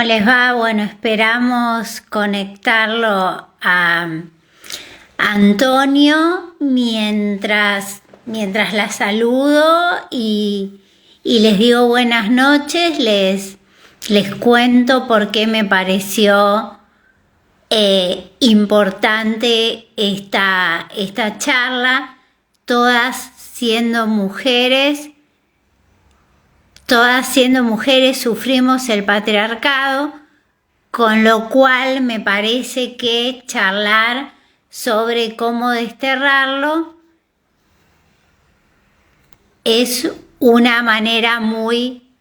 les va? Bueno, esperamos conectarlo a Antonio mientras la saludo y les digo buenas noches, les cuento por qué me pareció importante esta charla, todas siendo mujeres. Todas siendo mujeres sufrimos el patriarcado, con lo cual me parece que charlar sobre cómo desterrarlo es una manera muy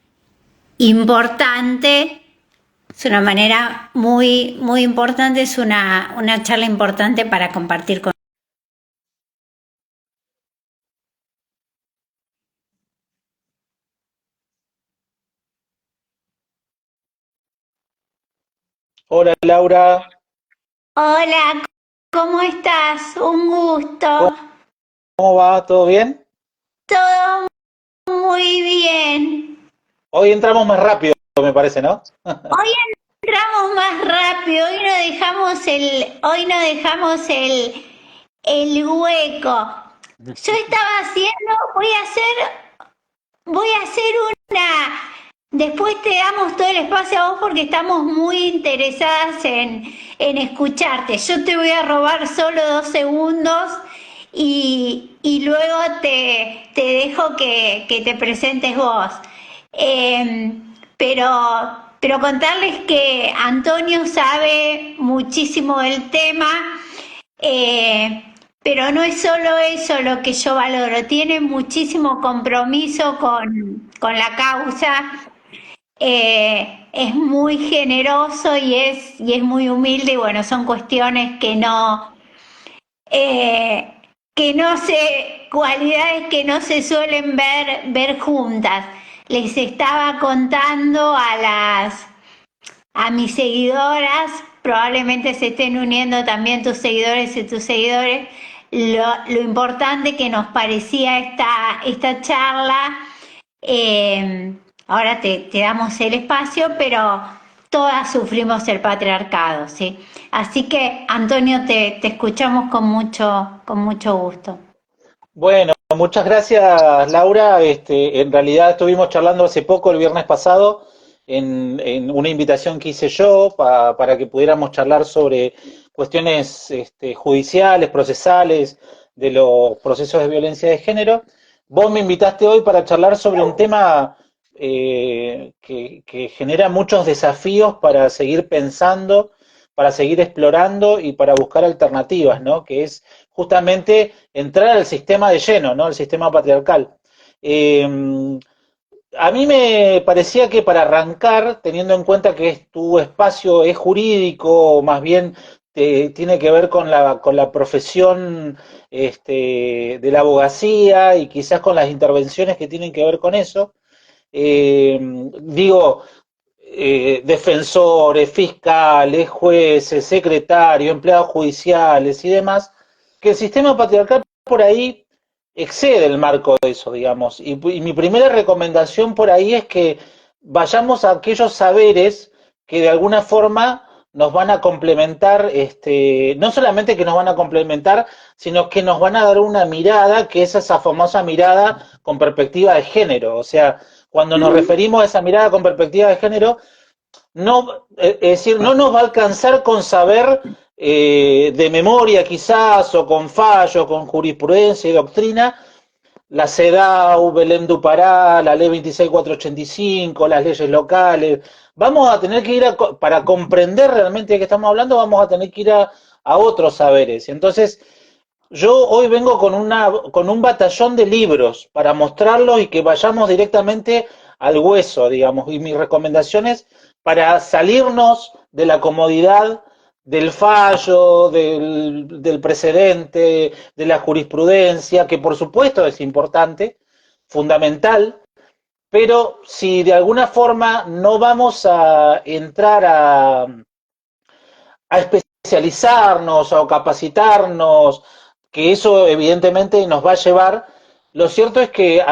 importante, es una manera muy importante, es una charla importante para compartir con. Hola Laura, Hola, ¿cómo estás? Un ¿cómo gusto. cómo va? ¿Todo bien? Todo muy bien. Hoy entramos más rápido, me parece, ¿no? Hoy entramos más rápido, hoy no dejamos el hueco. Yo estaba haciendo, voy a hacer después te damos todo el espacio a vos porque estamos muy interesadas en escucharte. Yo te voy a robar solo 2 segundos y luego te dejo que te presentes vos. Eh, pero contarles que Antonio sabe muchísimo del tema, eh, pero no es solo eso lo que yo valoro, tiene muchísimo compromiso con la causa, es muy generoso y es muy humilde y bueno, son cuestiones eh, cualidades que no se suelen ver juntas. Les estaba contando a mis seguidoras, probablemente se estén uniendo también tus seguidores y tus seguidores, lo importante que nos parecía esta charla. Ahora te damos el espacio, pero todas sufrimos el patriarcado, ¿sí? Así que, Antonio, te escuchamos con mucho gusto. Bueno, muchas gracias Laura. En realidad estuvimos charlando hace poco, el viernes pasado, en una invitación que hice yo para que pudiéramos charlar sobre cuestiones judiciales, procesales, de los procesos de violencia de género. Vos me invitaste hoy para charlar sobre un tema que genera muchos desafíos para seguir pensando, para seguir explorando y para buscar alternativas, ¿no? Que es justamente entrar al sistema de lleno, ¿no? Al sistema patriarcal. Eh, a mí me parecía que para arrancar, teniendo en cuenta que tu espacio es jurídico, o más bien tiene que ver con la profesión de la abogacía y quizás con las intervenciones que tienen que ver con eso, digo, defensores, fiscales, jueces, secretarios, empleados judiciales y demás, que el sistema patriarcal por ahí excede el marco de eso, digamos. Y mi primera recomendación por ahí es que vayamos a aquellos saberes que de alguna forma nos van a complementar, no solamente que nos van a complementar, sino que nos van a dar una mirada, que es esa famosa mirada con perspectiva de género. O sea, cuando nos referimos a esa mirada con perspectiva de género, no, es decir, no nos va a alcanzar con saber de memoria quizás, o con fallo, con jurisprudencia y doctrina, la CEDAW, Belém do Pará, la ley 26485, las leyes locales. Vamos a tener que ir para comprender realmente de qué estamos hablando, vamos a tener que ir a otros saberes. Entonces, yo hoy vengo con un batallón de libros para mostrarlos y que vayamos directamente al hueso, digamos, y mis recomendaciones para salirnos de la comodidad del fallo, del precedente, de la jurisprudencia, que por supuesto es importante, fundamental, pero si de alguna forma no vamos a entrar a especializarnos o capacitarnos, que eso evidentemente nos va a llevar, lo cierto es que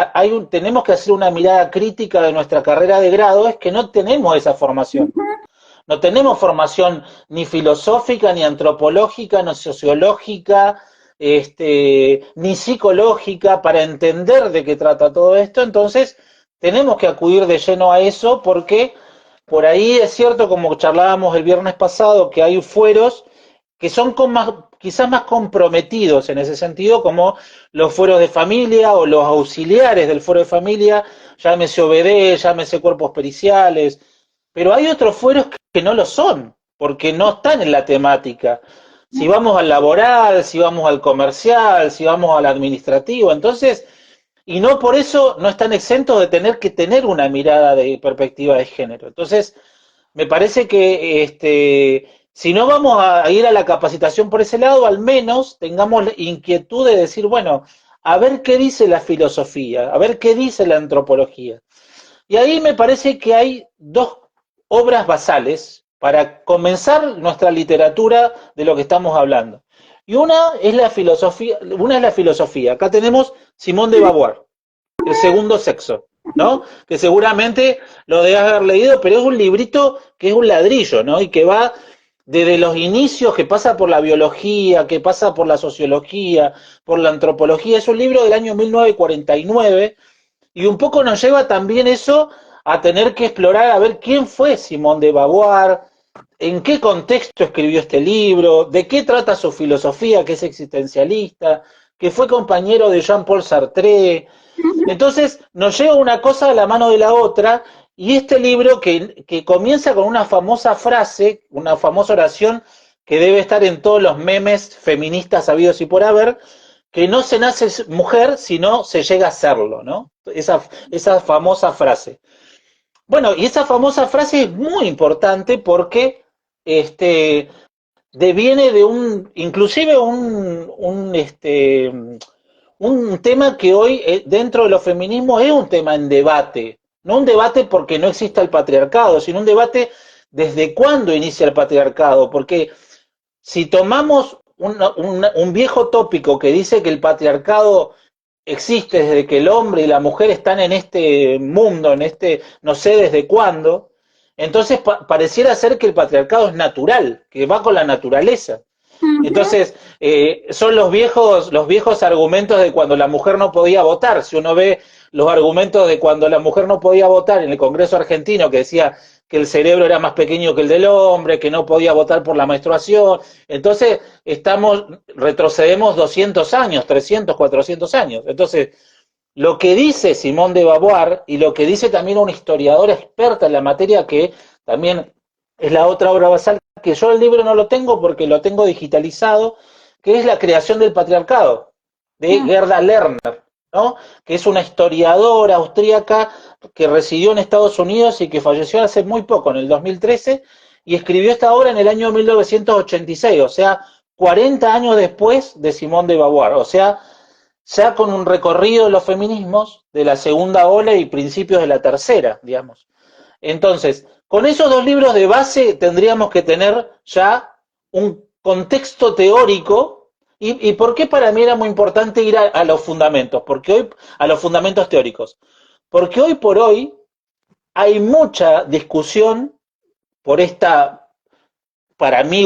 tenemos que hacer una mirada crítica de nuestra carrera de grado, es que no tenemos esa formación. no tenemos formación ni filosófica, ni antropológica, ni sociológica, ni psicológica para entender de qué trata todo esto. Entonces tenemos que acudir de lleno a eso porque por ahí es cierto, como charlábamos el viernes pasado, que hay fueros que son quizás más comprometidos en ese sentido, como los fueros de familia o los auxiliares del fuero de familia, llámese OBD, llámese cuerpos periciales, pero hay otros fueros que no lo son, porque no están en la temática. Si vamos al laboral, si vamos al comercial, si vamos al administrativo, entonces, y no por eso no están exentos de tener que tener una mirada de perspectiva de género. Entonces, me parece que si no vamos a ir a la capacitación por ese lado, al menos tengamos la inquietud de decir, bueno, a ver qué dice la filosofía, a ver qué dice la antropología. Y ahí me parece que hay dos obras basales para comenzar nuestra literatura de lo que estamos hablando. Y una es la filosofía. Acá tenemos Simone de Beauvoir, El segundo sexo, ¿no? Que seguramente lo debes haber leído, pero es un librito que es un ladrillo, ¿no? Y que va desde los inicios, que pasa por la biología, que pasa por la sociología, por la antropología. Es un libro del año 1949 y un poco nos lleva también eso a tener que explorar a ver quién fue Simone de Beauvoir, en qué contexto escribió este libro, de qué trata su filosofía, que es existencialista, que fue compañero de Jean-Paul Sartre. Entonces nos lleva una cosa a la mano de la otra, y este libro que comienza con una famosa frase, una famosa oración que debe estar en todos los memes feministas habidos y por haber, que no se nace mujer, sino se llega a serlo, ¿no? Esa famosa frase. Bueno, y esa famosa frase es muy importante porque deviene de inclusive un tema que hoy dentro de los feminismos es un tema en debate. No un debate porque no exista el patriarcado, sino un debate desde cuándo inicia el patriarcado. Porque si tomamos un viejo tópico que dice que el patriarcado existe desde que el hombre y la mujer están en este mundo, no sé desde cuándo, entonces pareciera ser que el patriarcado es natural, que va con la naturaleza. Entonces, son los viejos argumentos de cuando la mujer no podía votar. Si uno ve los argumentos de cuando la mujer no podía votar en el Congreso argentino, que decía que el cerebro era más pequeño que el del hombre, que no podía votar por la menstruación. Entonces, retrocedemos 200 años, 300, 400 años. Entonces, lo que dice Simone de Beauvoir y lo que dice también una historiadora experta en la materia, que también es la otra obra basal, que yo el libro no lo tengo porque lo tengo digitalizado, que es La creación del patriarcado, de Gerda Lerner, ¿no? Que es una historiadora austríaca que residió en Estados Unidos y que falleció hace muy poco, en el 2013, y escribió esta obra en el año 1986, o sea, 40 años después de Simone de Beauvoir, o sea, ya con un recorrido de los feminismos de la segunda ola y principios de la tercera, digamos. Entonces, con esos dos libros de base tendríamos que tener ya un contexto teórico. ¿Y por qué para mí era muy importante ir a los fundamentos? A los fundamentos teóricos. Porque hoy por hoy hay mucha discusión por para mi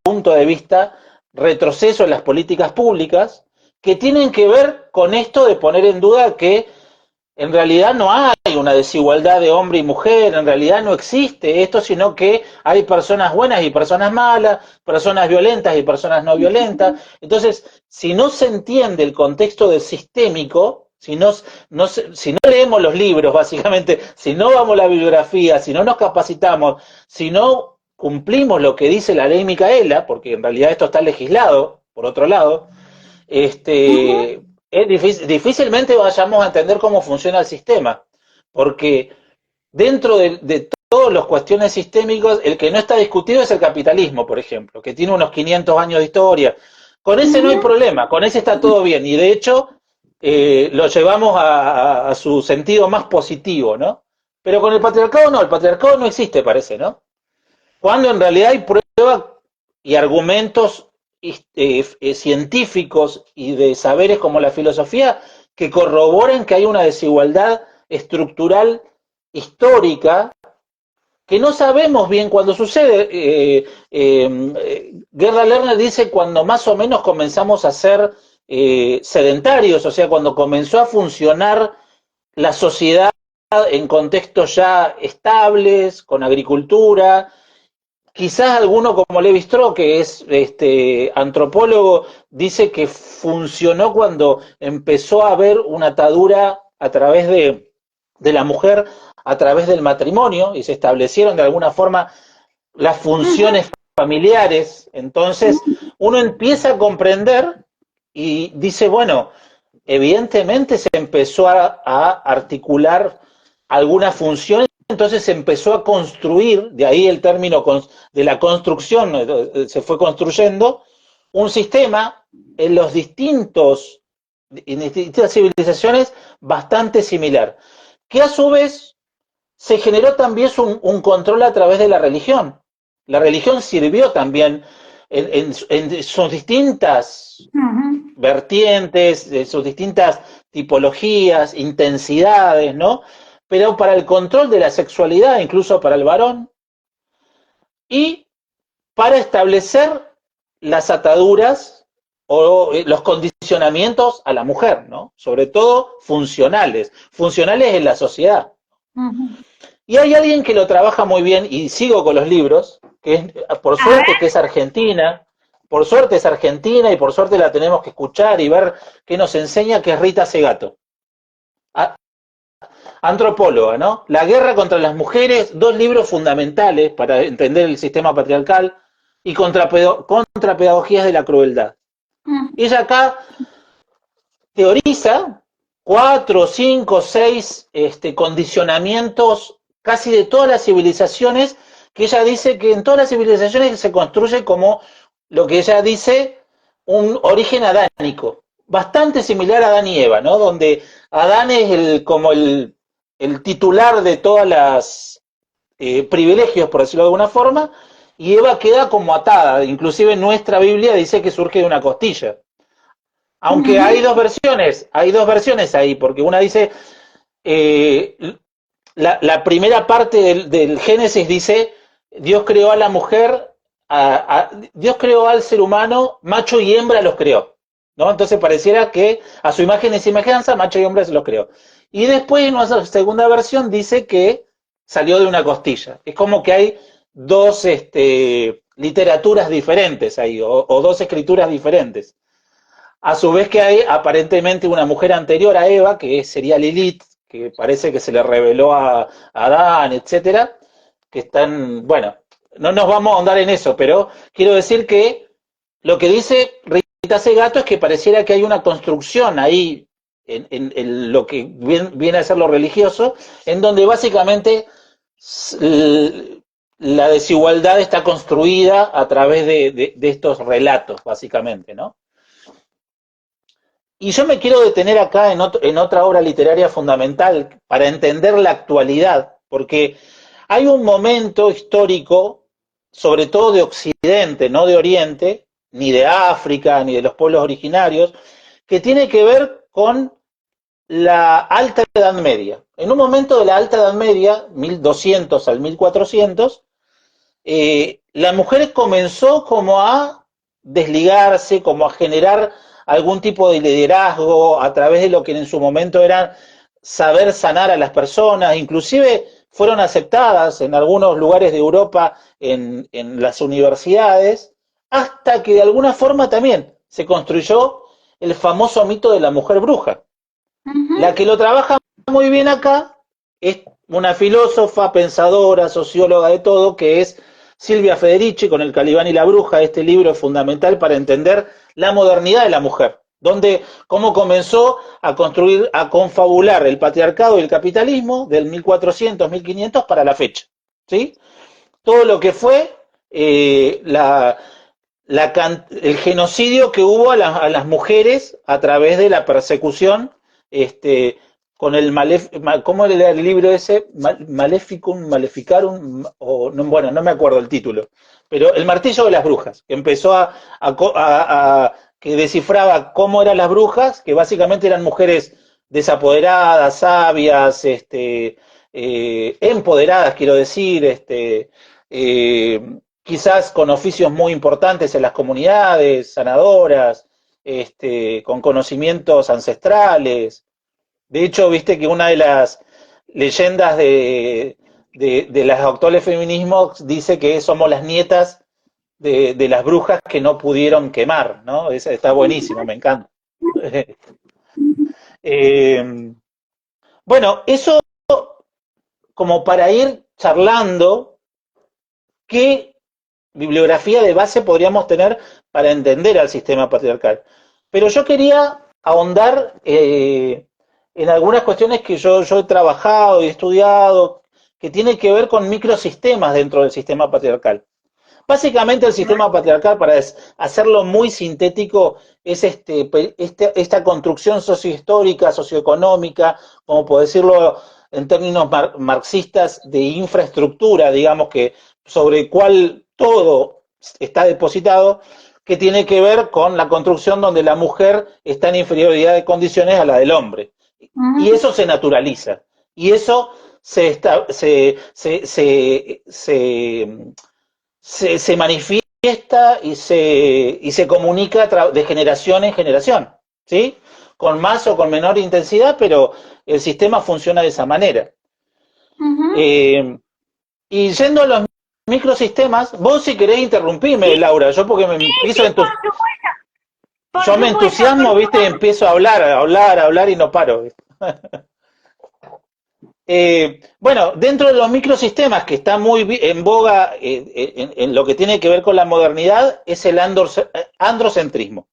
punto de vista, retroceso en las políticas públicas que tienen que ver con esto de poner en duda que en realidad no hay una desigualdad de hombre y mujer, en realidad no existe esto, sino que hay personas buenas y personas malas, personas violentas y personas no violentas. Entonces, si no se entiende el contexto del sistémico, si no leemos los libros, básicamente, si no vamos a la bibliografía, si no nos capacitamos, si no cumplimos lo que dice la ley Micaela, porque en realidad esto está legislado, por otro lado, difícilmente vayamos a entender cómo funciona el sistema, porque dentro de todas las cuestiones sistémicas, el que no está discutido es el capitalismo, por ejemplo, que tiene unos 500 años de historia. Con ese no hay problema, con ese está todo bien, y de hecho lo llevamos a su sentido más positivo, ¿no? Pero con el patriarcado no existe, parece, ¿no? Cuando en realidad hay pruebas y argumentos científicos y de saberes como la filosofía que corroboran que hay una desigualdad estructural histórica que no sabemos bien cuándo sucede. Gerda Lerner dice cuando más o menos comenzamos a ser sedentarios, o sea, cuando comenzó a funcionar la sociedad en contextos ya estables, con agricultura. Quizás alguno como Levi Strauss, que es antropólogo, dice que funcionó cuando empezó a haber una atadura a través de la mujer, a través del matrimonio, y se establecieron de alguna forma las funciones familiares. Entonces uno empieza a comprender y dice, bueno, evidentemente se empezó a articular algunas funciones, entonces se empezó a construir, de ahí el término de la construcción, se fue construyendo un sistema en los en distintas civilizaciones bastante similar, que a su vez se generó también un control a través de la religión. La religión sirvió también en sus distintas vertientes, de sus distintas tipologías, intensidades, ¿no? Pero para el control de la sexualidad, incluso para el varón, y para establecer las ataduras o los condicionamientos a la mujer, ¿no? Sobre todo funcionales en la sociedad. Y hay alguien que lo trabaja muy bien, y sigo con los libros, que es, por suerte que es argentina, por suerte es argentina y por suerte la tenemos que escuchar y ver qué nos enseña, que es Rita Segato. Antropóloga, ¿no? La guerra contra las mujeres, dos libros fundamentales para entender el sistema patriarcal, y contra pedagogías de la crueldad. Ella acá teoriza 4, 5, 6 condicionamientos casi de todas las civilizaciones, que ella dice que en todas las civilizaciones se construye como lo que ella dice un origen adánico, bastante similar a Adán y Eva, ¿no? Donde Adán es como el titular de todas las privilegios, por decirlo de alguna forma, y Eva queda como atada. Inclusive nuestra Biblia dice que surge de una costilla. Aunque hay dos versiones ahí, porque una dice, la primera parte del Génesis dice, Dios creó a la mujer, Dios creó al ser humano, macho y hembra los creó, ¿no? Entonces pareciera que a su imagen y semejanza, macho y hombre se los creó. Y después en una segunda versión dice que salió de una costilla. Es como que hay dos literaturas diferentes ahí, o dos escrituras diferentes. A su vez que hay aparentemente una mujer anterior a Eva, que sería Lilith, que parece que se le reveló a Adán, etcétera, que están, bueno, no nos vamos a ahondar en eso, pero quiero decir que lo que dice Rita Segato es que pareciera que hay una construcción ahí en lo que viene a ser lo religioso, en donde básicamente la desigualdad está construida a través de estos relatos, básicamente, ¿no? Y yo me quiero detener acá en otra obra literaria fundamental para entender la actualidad, porque hay un momento histórico, sobre todo de Occidente, no de Oriente, ni de África, ni de los pueblos originarios, que tiene que ver con la Alta Edad Media. En un momento de la Alta Edad Media, 1200 al 1400, la mujer comenzó como a desligarse, como a generar algún tipo de liderazgo a través de lo que en su momento era saber sanar a las personas, inclusive fueron aceptadas en algunos lugares de Europa en las universidades, hasta que de alguna forma también se construyó el famoso mito de la mujer bruja. La que lo trabaja muy bien acá es una filósofa, pensadora, socióloga de todo, que es Silvia Federici, con El Calibán y la Bruja. Este libro es fundamental para entender la modernidad de la mujer, donde cómo comenzó a construir, a confabular el patriarcado y el capitalismo del 1400, 1500 para la fecha, ¿sí? Todo lo que fue el genocidio que hubo a las mujeres a través de la persecución, con ¿cómo era el libro ese? Maleficum, Maleficarum, o, no, bueno, no me acuerdo el título, pero El martillo de las brujas, que empezó que descifraba cómo eran las brujas, que básicamente eran mujeres desapoderadas, sabias, empoderadas, quiero decir, quizás con oficios muy importantes en las comunidades, sanadoras, con conocimientos ancestrales. De hecho, viste que una de las leyendas de los actuales feminismos dice que somos las nietas de las brujas que no pudieron quemar, ¿no? Está buenísimo, me encanta. Eh, bueno, eso como para ir charlando, ¿qué bibliografía de base podríamos tener para entender al sistema patriarcal? Pero yo quería ahondar en algunas cuestiones que yo he trabajado y estudiado, que tienen que ver con microsistemas dentro del sistema patriarcal. Básicamente el sistema patriarcal, para hacerlo muy sintético, es esta construcción sociohistórica, socioeconómica, como por decirlo en términos marxistas, de infraestructura, digamos, que sobre el cual todo está depositado, que tiene que ver con la construcción donde la mujer está en inferioridad de condiciones a la del hombre. Y eso se naturaliza. Y eso se manifiesta y se comunica de generación en generación, ¿sí? Con más o con menor intensidad, pero el sistema funciona de esa manera. Y yendo a los microsistemas, vos si querés interrumpirme, sí, Laura, yo porque me empiezo yo me entusiasmo, viste, y empiezo a hablar y no paro. Bueno, dentro de los microsistemas que está muy en boga en lo que tiene que ver con la modernidad es el androcentrismo.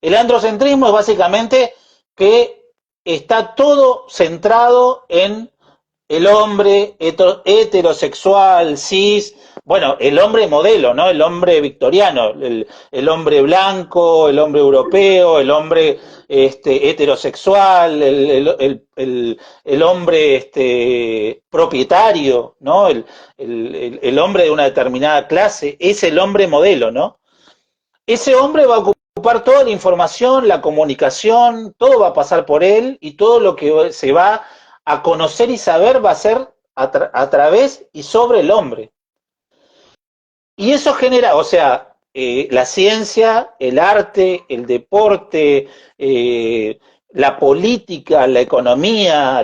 El androcentrismo es básicamente que está todo centrado en el hombre heterosexual, cis, bueno, el hombre modelo, ¿no? El hombre victoriano, el hombre blanco, el hombre europeo, el hombre heterosexual, el hombre propietario, ¿no? El hombre de una determinada clase, es el hombre modelo, ¿no? Ese hombre va a ocupar toda la información, la comunicación, todo va a pasar por él y todo lo que se va a conocer y saber va a ser a través y sobre el hombre. Y eso genera, o sea, la ciencia, el arte, el deporte, la política, la economía,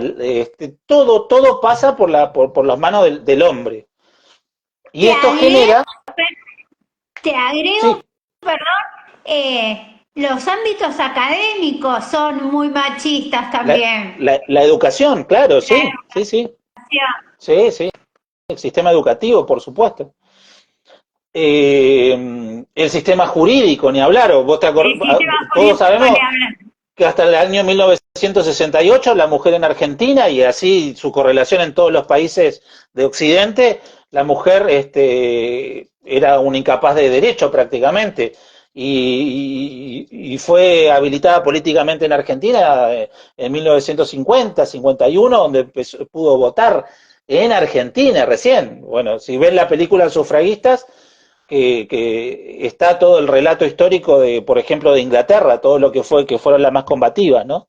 todo pasa por las manos del hombre. Y esto genera... Te agrego, sí, perdón, los ámbitos académicos son muy machistas también. La educación, claro, sí, sí. Sí, el sistema educativo, por supuesto. El sistema jurídico, ni hablar, todos sabemos que hasta el año 1968 la mujer en Argentina, y así su correlación en todos los países de Occidente, la mujer era un incapaz de derecho prácticamente. Y fue habilitada políticamente en Argentina en 1950, 51, donde pudo votar en Argentina recién. Bueno, si ven la película Sufragistas, que está todo el relato histórico de, por ejemplo, de Inglaterra, todo lo que fueron las más combativas, ¿no?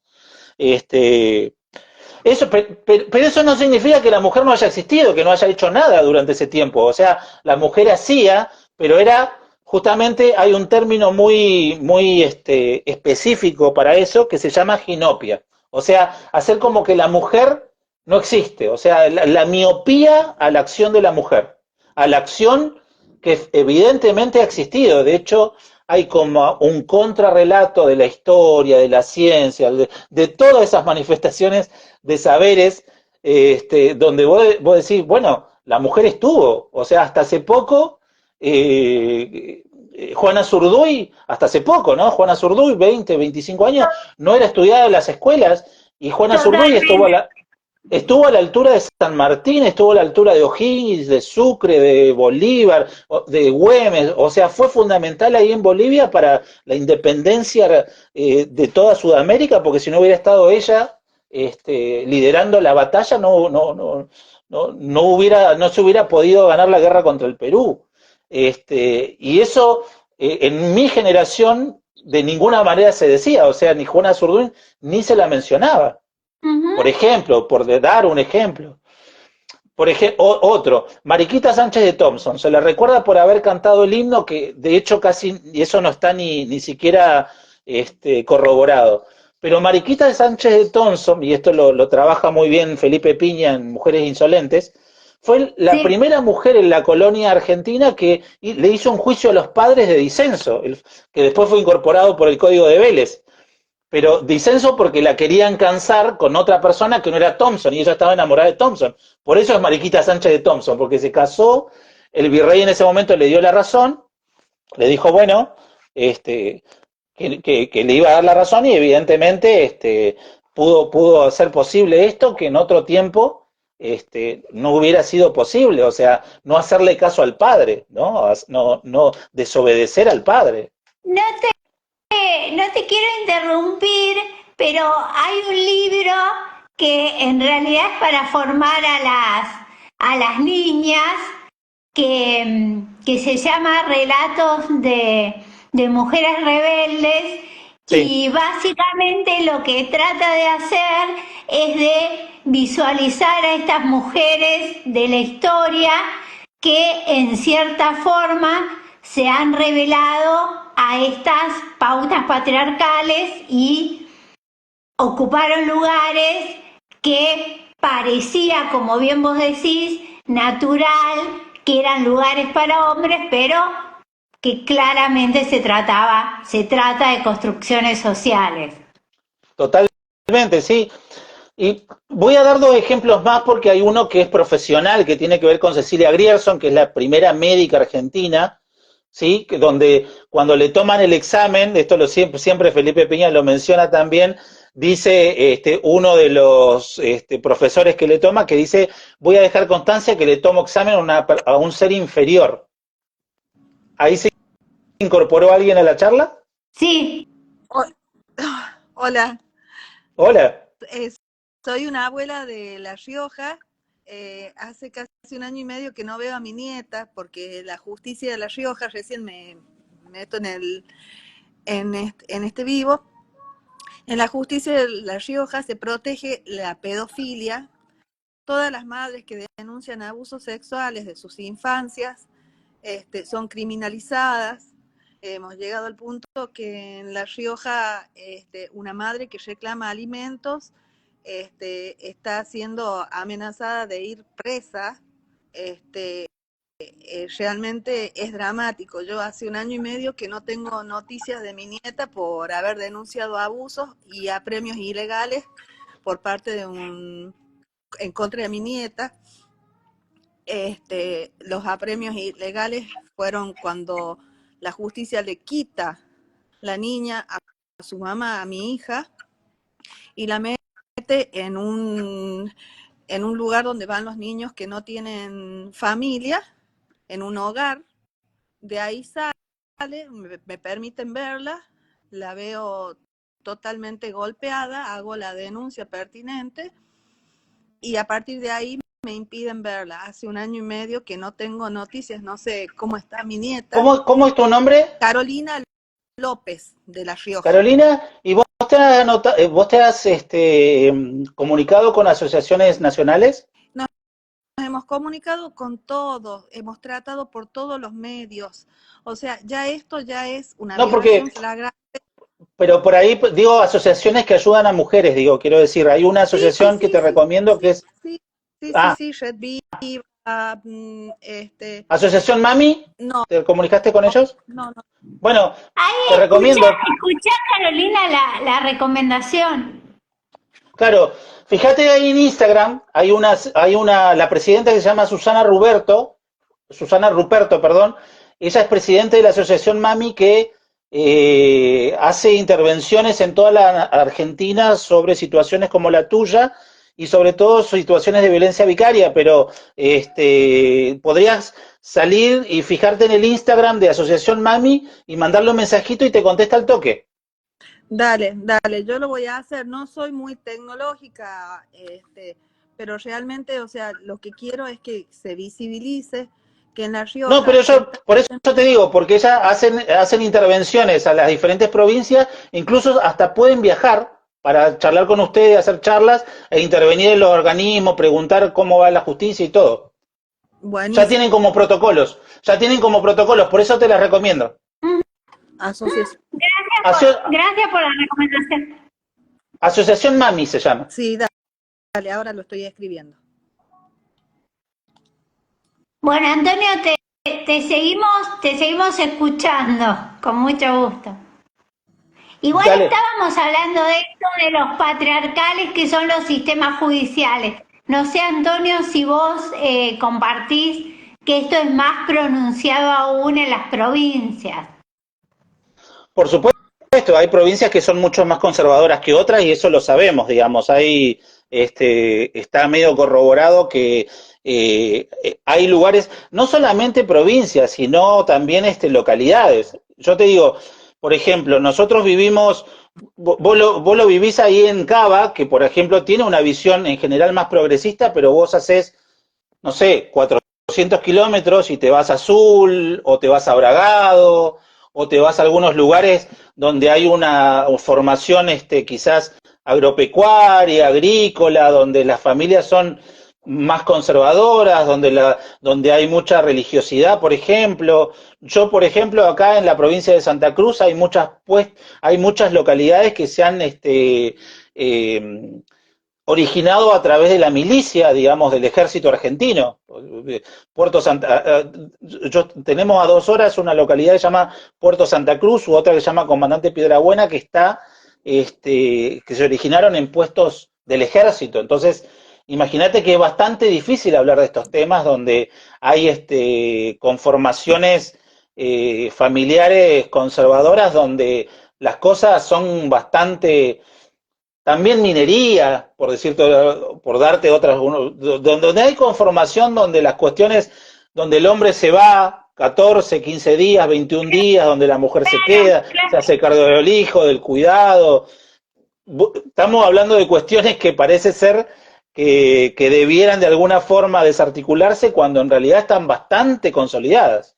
Eso, pero eso no significa que la mujer no haya existido, que no haya hecho nada durante ese tiempo. O sea, la mujer hacía, pero era... Justamente hay un término muy específico para eso que se llama ginopia. O sea, hacer como que la mujer no existe. O sea, la miopía a la acción de la mujer. A la acción que evidentemente ha existido. De hecho, hay como un contrarrelato de la historia, de la ciencia, de todas esas manifestaciones de saberes, donde vos decís, bueno, la mujer estuvo. O sea, hasta hace poco... Juana Zurduy, hasta hace poco, ¿no? Juana Zurduy, 20, 25 años, no era estudiada en las escuelas, y Juana Zurduy estuvo a la altura de San Martín, estuvo a la altura de O'Higgins, de Sucre, de Bolívar, de Güemes, o sea, fue fundamental ahí en Bolivia para la independencia de toda Sudamérica, porque si no hubiera estado ella liderando la batalla, no se hubiera podido ganar la guerra contra el Perú. Y eso en mi generación de ninguna manera se decía, o sea, ni Juana Zurduy ni se la mencionaba. Por ejemplo, por dar un ejemplo. Por ejemplo, otro, Mariquita Sánchez de Thompson, se le recuerda por haber cantado el himno que de hecho casi, y eso no está ni siquiera corroborado. Pero Mariquita Sánchez de Thompson, y esto lo trabaja muy bien Felipe Piña en Mujeres Insolentes, fue la Sí, primera mujer en la colonia argentina que le hizo un juicio a los padres de disenso, que después fue incorporado por el Código de Vélez. Pero disenso porque la querían cansar con otra persona que no era Thompson y ella estaba enamorada de Thompson. Por eso es Mariquita Sánchez de Thompson, porque se casó, el virrey en ese momento le dio la razón, le dijo, bueno, que le iba a dar la razón y evidentemente pudo hacer posible esto que en otro tiempo no hubiera sido posible, o sea, no hacerle caso al padre, no desobedecer al padre. no no te quiero interrumpir, pero hay un libro que en realidad es para formar a las niñas que se llama Relatos de Mujeres Rebeldes Sí, y básicamente lo que trata de hacer es de visualizar a estas mujeres de la historia que en cierta forma se han revelado a estas pautas patriarcales y ocuparon lugares que parecía, como bien vos decís, natural, que eran lugares para hombres, pero que claramente se trata de construcciones sociales. totalmente, sí. Y voy a dar dos ejemplos más porque hay uno que es profesional, que tiene que ver con Cecilia Grierson, que es la primera médica argentina, ¿sí? Donde cuando le toman el examen, esto siempre Felipe Piña lo menciona también, dice uno de los profesores que le toma, que dice, voy a dejar constancia que le tomo examen a un ser inferior. ¿Ahí se incorporó alguien a la charla? Sí, Ho- Hola, Hola. eh, soy una abuela de La Rioja. Hace casi un año y medio que no veo a mi nieta porque la justicia de La Rioja, recién me meto en este vivo, en la justicia de La Rioja se protege la pedofilia. Todas las madres que denuncian abusos sexuales de sus infancias son criminalizadas. Hemos llegado al punto que en La Rioja una madre que reclama alimentos está siendo amenazada de ir presa. Este, Realmente es dramático. Yo hace un año y medio que no tengo noticias de mi nieta por haber denunciado abusos y apremios ilegales por parte en contra de mi nieta. Los apremios ilegales fueron cuando la justicia le quita la niña a su mamá, a mi hija, y la mete en un lugar donde van los niños que no tienen familia, en un hogar. De ahí sale, me permiten verla, la veo totalmente golpeada, hago la denuncia pertinente y a partir de ahí me impiden verla. Hace un año y medio que no tengo noticias, no sé cómo está mi nieta. ¿Cómo es tu nombre? Carolina López, de La Rioja. Carolina, ¿y vos te has comunicado con asociaciones nacionales? Nos hemos comunicado con todos, hemos tratado por todos los medios. O sea, ya esto ya es una No, porque, violación flagrante. pero por ahí digo asociaciones que ayudan a mujeres, digo, quiero decir, hay una Sí, sí, asociación que sí, te sí, recomiendo que sí, es, sí, sí, sí, ah, sí, Red Viva, Asociación Mami, no, ¿te comunicaste con ellos? no, no. Bueno, ahí te recomiendo, escuchá Carolina la recomendación. claro, fíjate ahí en Instagram, la presidenta que se llama Susana Ruperto, perdón, ella es presidenta de la Asociación Mami que hace intervenciones en toda la Argentina sobre situaciones como la tuya y sobre todo situaciones de violencia vicaria, pero podrías salir y fijarte en el Instagram de Asociación Mami y mandarle un mensajito y te contesta al toque. Dale, dale, yo lo voy a hacer. No soy muy tecnológica, pero realmente, o sea, lo que quiero es que se visibilice que en La No, Rioja pero se yo, está por eso te digo, porque ellas hacen intervenciones a las diferentes provincias, incluso hasta pueden viajar para charlar con ustedes, hacer charlas e intervenir en los organismos, preguntar cómo va la justicia y todo. Ya Buenísimo. ya tienen como protocolos, por eso te las recomiendo. Asociación. Gracias por la recomendación. Asociación Mami se llama. Sí, dale, ahora lo estoy escribiendo. Bueno, Antonio, te seguimos escuchando, con mucho gusto. Igual Dale. estábamos hablando de esto de los patriarcales que son los sistemas judiciales. No sé, Antonio, si vos compartís que esto es más pronunciado aún en las provincias. Por supuesto, hay provincias que son mucho más conservadoras que otras y eso lo sabemos, digamos. Está medio corroborado que hay lugares, no solamente provincias, sino también localidades. Yo te digo, por ejemplo, nosotros vivimos, vos lo vivís ahí en Cava, que por ejemplo tiene una visión en general más progresista, pero vos haces, no sé, 400 kilómetros y te vas a Azul, o te vas a Bragado, o te vas a algunos lugares donde hay una formación quizás agropecuaria, agrícola, donde las familias son más conservadoras, donde hay mucha religiosidad, por ejemplo. Yo, por ejemplo, acá en la provincia de Santa Cruz hay muchas localidades que se han originado a través de la milicia, digamos, del ejército argentino. Puerto Santa, tenemos a 2 horas una localidad que se llama Puerto Santa Cruz, u otra que se llama Comandante Piedrabuena, que se originaron en puestos del ejército. Entonces, imagínate que es bastante difícil hablar de estos temas donde hay conformaciones familiares conservadoras, donde las cosas son bastante. También minería, por darte otras, donde hay conformación, donde las cuestiones, donde el hombre se va 14, 15 días, 21 días, donde la mujer se queda, se hace cargo del hijo, del cuidado. Estamos hablando de cuestiones que parece ser que debieran de alguna forma desarticularse cuando en realidad están bastante consolidadas.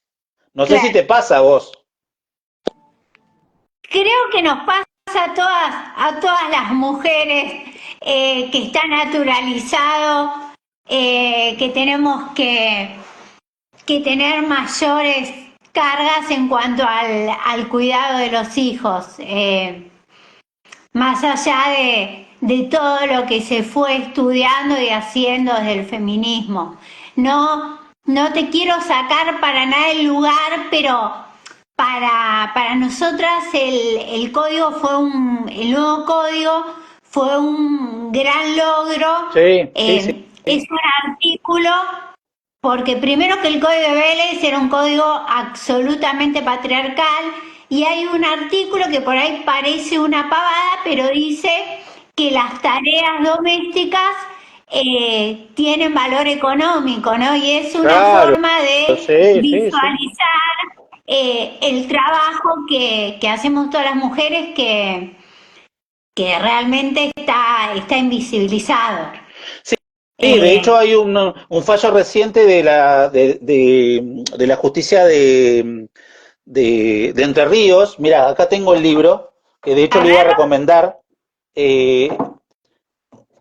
No sé si te pasa a vos. Creo que nos pasa a todas las mujeres que está naturalizado, que tenemos que tener mayores cargas en cuanto al cuidado de los hijos, más allá de todo lo que se fue estudiando y haciendo desde el feminismo. No te quiero sacar para nada el lugar, pero para nosotras el código el nuevo código fue un gran logro. Sí. Es un artículo, porque primero que el código de Vélez era un código absolutamente patriarcal, y hay un artículo que por ahí parece una pavada, pero dice que las tareas domésticas tienen valor económico, ¿no? Y es una forma de visualizar el trabajo que hacemos todas las mujeres que realmente está invisibilizado. Sí, de hecho hay un fallo reciente de la justicia de Entre Ríos. Mira, acá tengo el libro, que de hecho le iba a recomendar.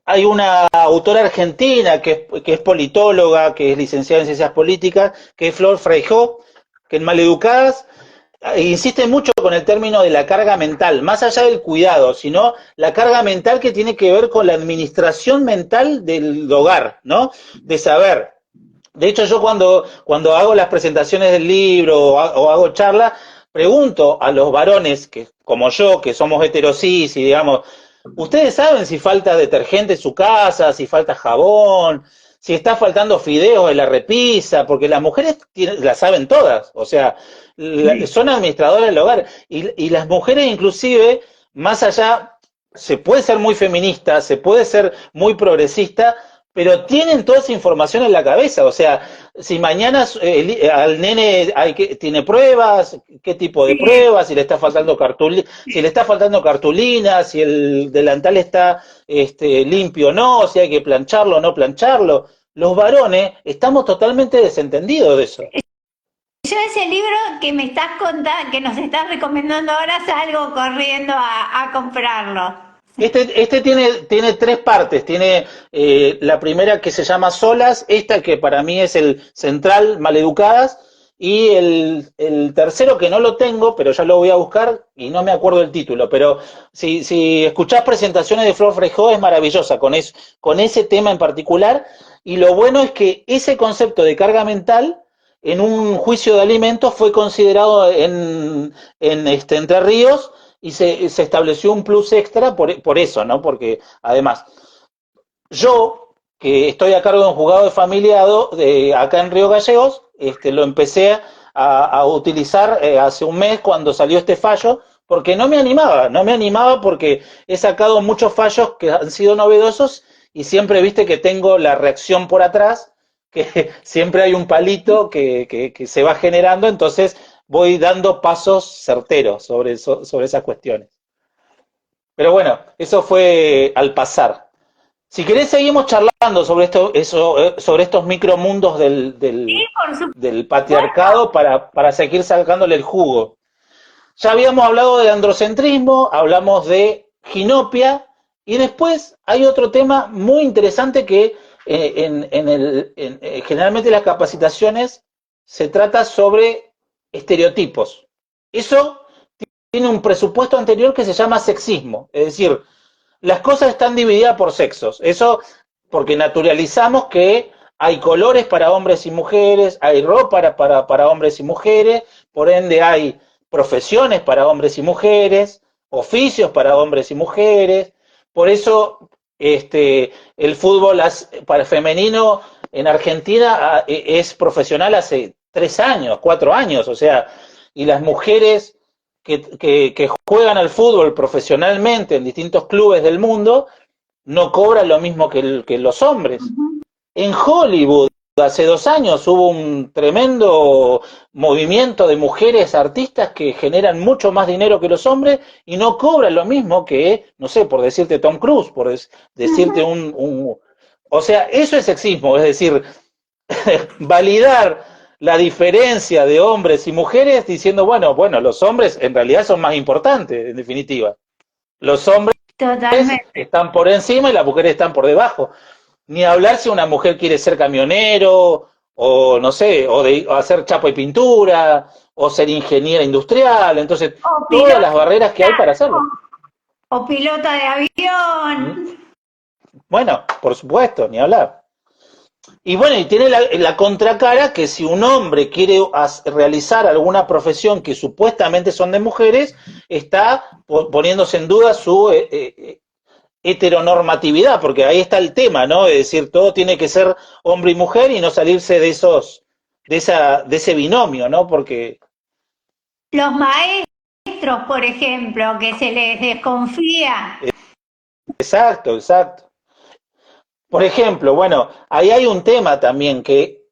Hay una autora argentina que es politóloga, que es licenciada en Ciencias Políticas, que es Flor Freijó, que en Maleducadas insiste mucho con el término de la carga mental, más allá del cuidado, sino la carga mental que tiene que ver con la administración mental del hogar, ¿no? De saber. De hecho, yo cuando hago las presentaciones del libro o hago charlas, pregunto a los varones, que como yo, que somos heterosis y digamos, ¿ustedes saben si falta detergente en su casa, si falta jabón, si está faltando fideos en la repisa? Porque las mujeres las saben todas, o sea, son administradoras del hogar. Y las mujeres inclusive, más allá, se puede ser muy feminista, se puede ser muy progresista, pero tienen toda esa información en la cabeza. O sea, si mañana al nene tiene pruebas, qué tipo de pruebas, si le está faltando cartulina, si el delantal está limpio o no, si hay que plancharlo o no plancharlo. Los varones estamos totalmente desentendidos de eso. Yo ese libro que me estás contando, que nos estás recomendando ahora, salgo corriendo a comprarlo. Este tiene tres partes. Tiene la primera que se llama Solas, esta que para mí es el central, Maleducadas, y el tercero que no lo tengo, pero ya lo voy a buscar y no me acuerdo el título. Pero si escuchás presentaciones de Flor Frejó es maravillosa con ese tema en particular. Y lo bueno es que ese concepto de carga mental en un juicio de alimentos fue considerado en Entre Ríos y se estableció un plus extra por eso, ¿no? Porque además, yo, que estoy a cargo de un juzgado de familiado acá en Río Gallegos, lo empecé a utilizar hace un mes cuando salió este fallo, porque no me animaba porque he sacado muchos fallos que han sido novedosos y siempre viste que tengo la reacción por atrás, que siempre hay un palito que se va generando, entonces voy dando pasos certeros sobre esas cuestiones. Pero bueno, eso fue al pasar. Si querés seguimos charlando sobre estos micromundos Sí, por del supuesto. patriarcado para seguir sacándole el jugo. Ya habíamos hablado de androcentrismo, hablamos de ginopia, y después hay otro tema muy interesante que generalmente las capacitaciones se trata sobre estereotipos. Eso tiene un presupuesto anterior que se llama sexismo, es decir, las cosas están divididas por sexos. Eso porque naturalizamos que hay colores para hombres y mujeres, hay ropa para hombres y mujeres, por ende hay profesiones para hombres y mujeres, oficios para hombres y mujeres. Por eso el fútbol para femenino en Argentina es profesional hace 3 años, 4 años, o sea, y las mujeres que juegan al fútbol profesionalmente en distintos clubes del mundo no cobran lo mismo que los hombres. En Hollywood, hace 2 años, hubo un tremendo movimiento de mujeres artistas que generan mucho más dinero que los hombres y no cobran lo mismo que, no sé, por decirte Tom Cruise, por decirte o sea, eso es sexismo, es decir, validar la diferencia de hombres y mujeres diciendo, bueno, los hombres en realidad son más importantes, en definitiva. Los hombres Totalmente. están por encima y las mujeres están por debajo. Ni hablar si una mujer quiere ser camionero, o no sé, o hacer chapa y pintura, o ser ingeniera industrial. Entonces, O todas las piloto, barreras que hay para hacerlo. o pilota de avión. ¿Mm? Bueno, por supuesto, ni hablar. Y bueno, y tiene la contracara que si un hombre quiere realizar alguna profesión que supuestamente son de mujeres, está poniéndose en duda su heteronormatividad, porque ahí está el tema, ¿no? Es decir, todo tiene que ser hombre y mujer y no salirse de ese binomio, ¿no? Porque, Los maestros, por ejemplo, que se les desconfía. exacto, exacto. Por ejemplo, bueno, ahí hay un tema también que,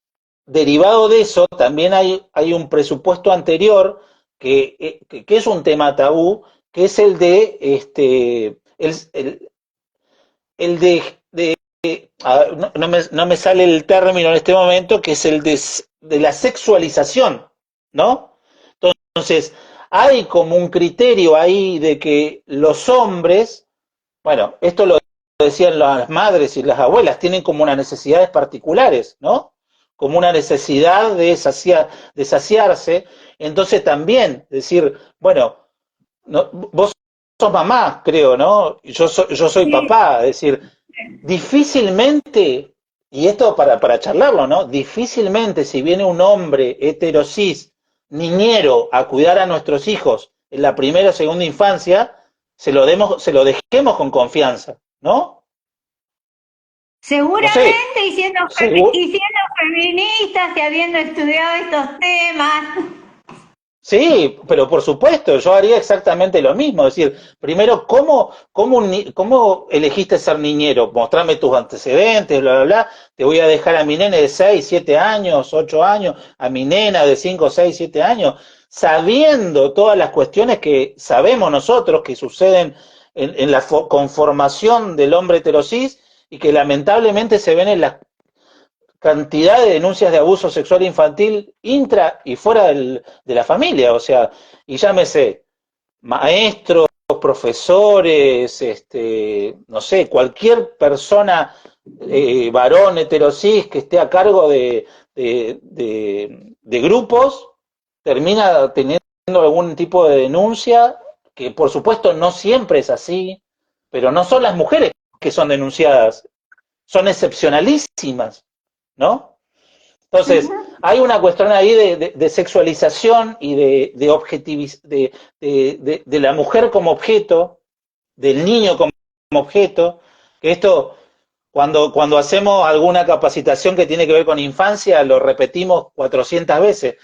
derivado de eso, también hay un presupuesto anterior que es un tema tabú, que es el de, el de no me sale el término en este momento, que es el de la sexualización, ¿no? Entonces, hay como un criterio ahí de que los hombres, bueno, esto lo decían las madres y las abuelas, tienen como unas necesidades particulares, ¿no? Como una necesidad de saciarse. Entonces también decir, bueno, no, vos sos mamá, creo, ¿no? Yo soy Sí, papá, es decir, difícilmente, y esto para charlarlo, ¿no? Difícilmente si viene un hombre heterosis, niñero, a cuidar a nuestros hijos en la primera o segunda infancia, se lo dejemos con confianza, ¿no? No sé, seguramente seguro, y siendo feministas y habiendo estudiado estos temas. sí, pero por supuesto, yo haría exactamente lo mismo. Es decir, primero, ¿cómo elegiste ser niñero? Mostrame tus antecedentes, bla, bla, bla. Te voy a dejar a mi nene de 6, 7 años, 8 años, a mi nena de 5, 6, 7 años, sabiendo todas las cuestiones que sabemos nosotros que suceden en la conformación del hombre heterosis y que lamentablemente se ven en las cantidad de denuncias de abuso sexual infantil intra y fuera de la familia, o sea, y llámese maestros, profesores, no sé, cualquier persona, varón heterosis que esté a cargo de grupos, termina teniendo algún tipo de denuncia, que por supuesto no siempre es así, pero no son las mujeres que son denunciadas, son excepcionalísimas, ¿no? Entonces, hay una cuestión ahí de sexualización y de la mujer como objeto, del niño como objeto, que esto, cuando hacemos alguna capacitación que tiene que ver con infancia, lo repetimos 400 veces.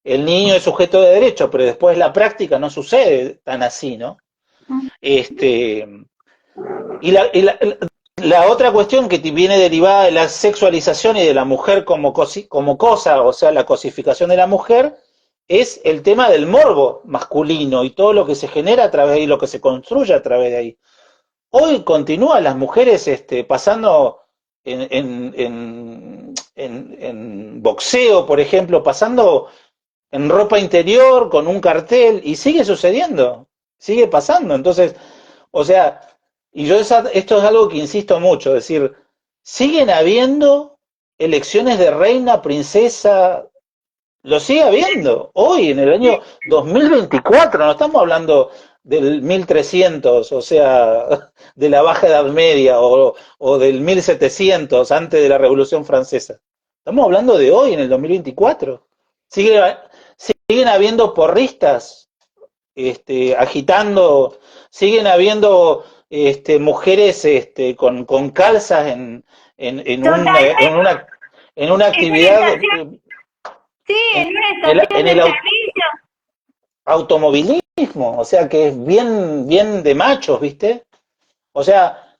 El niño es sujeto de derecho, pero después la práctica no sucede tan así, ¿no? La otra cuestión que viene derivada de la sexualización y de la mujer como cosa, o sea, la cosificación de la mujer, es el tema del morbo masculino y todo lo que se genera a través de ahí, lo que se construye a través de ahí. Hoy continúan las mujeres pasando en boxeo, por ejemplo, pasando en ropa interior con un cartel y sigue sucediendo, sigue pasando. Entonces, o sea, esto es algo que insisto mucho, es decir, siguen habiendo elecciones de reina, princesa, lo sigue habiendo, hoy en el año 2024, no estamos hablando del 1300, o sea, de la Baja Edad Media, o del 1700, antes de la Revolución Francesa. Estamos hablando de hoy, en el 2024. Siguen habiendo porristas agitando, siguen habiendo mujeres con calzas en una actividad, sí, en una en estación de el servicio. automovilismo, o sea que es bien de machos, ¿viste? O sea,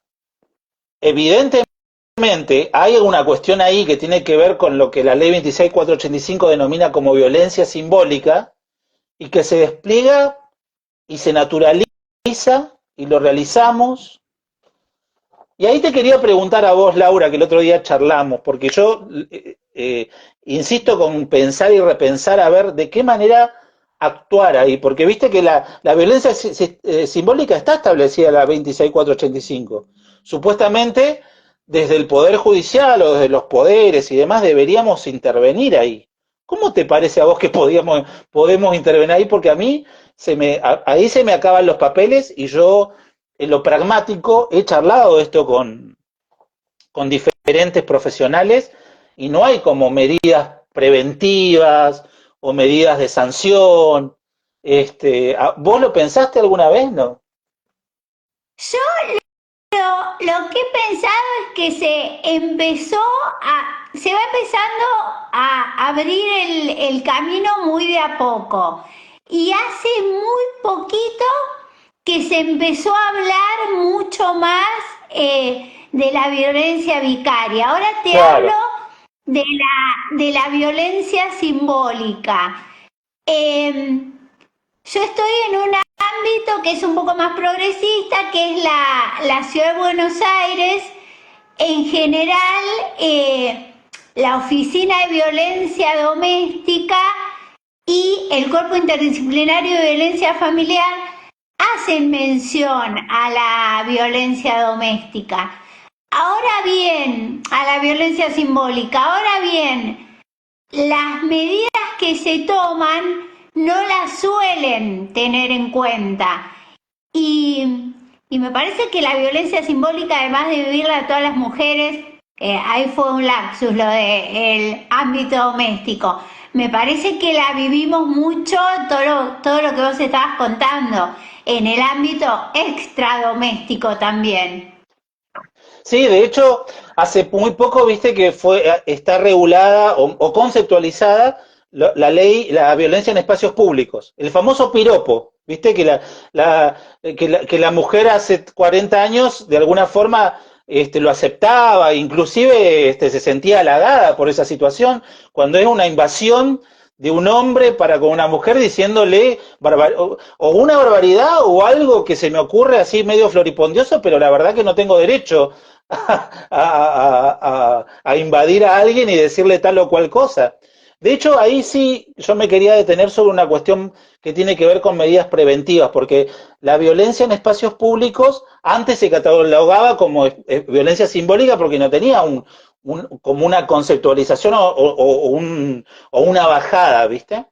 evidentemente hay una cuestión ahí que tiene que ver con lo que la ley 26.485 denomina como violencia simbólica y que se despliega y se naturaliza y lo realizamos. Y ahí te quería preguntar a vos, Laura, que el otro día charlamos, porque yo insisto con pensar y repensar a ver de qué manera actuar ahí, porque viste que la violencia simbólica está establecida en la 26.485. Supuestamente desde el Poder Judicial o desde los poderes y demás deberíamos intervenir ahí. ¿Cómo te parece a vos que podemos intervenir ahí? Porque a mí ahí se me acaban los papeles y yo en lo pragmático he charlado esto con diferentes profesionales y no hay como medidas preventivas o medidas de sanción. ¿Vos lo pensaste alguna vez, no? Yo lo que he pensado es que se va empezando a abrir el camino muy de a poco. Y hace muy poquito que se empezó a hablar mucho más de la violencia vicaria. Ahora te hablo de la violencia simbólica. Yo estoy en un ámbito que es un poco más progresista, que es la Ciudad de Buenos Aires. En general, la Oficina de Violencia Doméstica y el Cuerpo Interdisciplinario de Violencia Familiar hacen mención a la violencia doméstica. Ahora bien, a la violencia simbólica. Ahora bien, las medidas que se toman no las suelen tener en cuenta. Y me parece que la violencia simbólica, además de vivirla a todas las mujeres, ahí fue un lapsus lo del ámbito doméstico. Me parece que la vivimos mucho, todo lo que vos estabas contando, en el ámbito extradoméstico también. Sí, de hecho, hace muy poco viste que está regulada o conceptualizada la ley, la violencia en espacios públicos, el famoso piropo, viste que la mujer hace 40 años de alguna forma lo aceptaba, inclusive se sentía halagada por esa situación, cuando es una invasión de un hombre para con una mujer diciéndole o una barbaridad o algo que se me ocurre así medio floripondioso, pero la verdad que no tengo derecho a invadir a alguien y decirle tal o cual cosa. De hecho, ahí sí yo me quería detener sobre una cuestión que tiene que ver con medidas preventivas, porque la violencia en espacios públicos antes se catalogaba como violencia simbólica porque no tenía como una conceptualización o una bajada, ¿viste?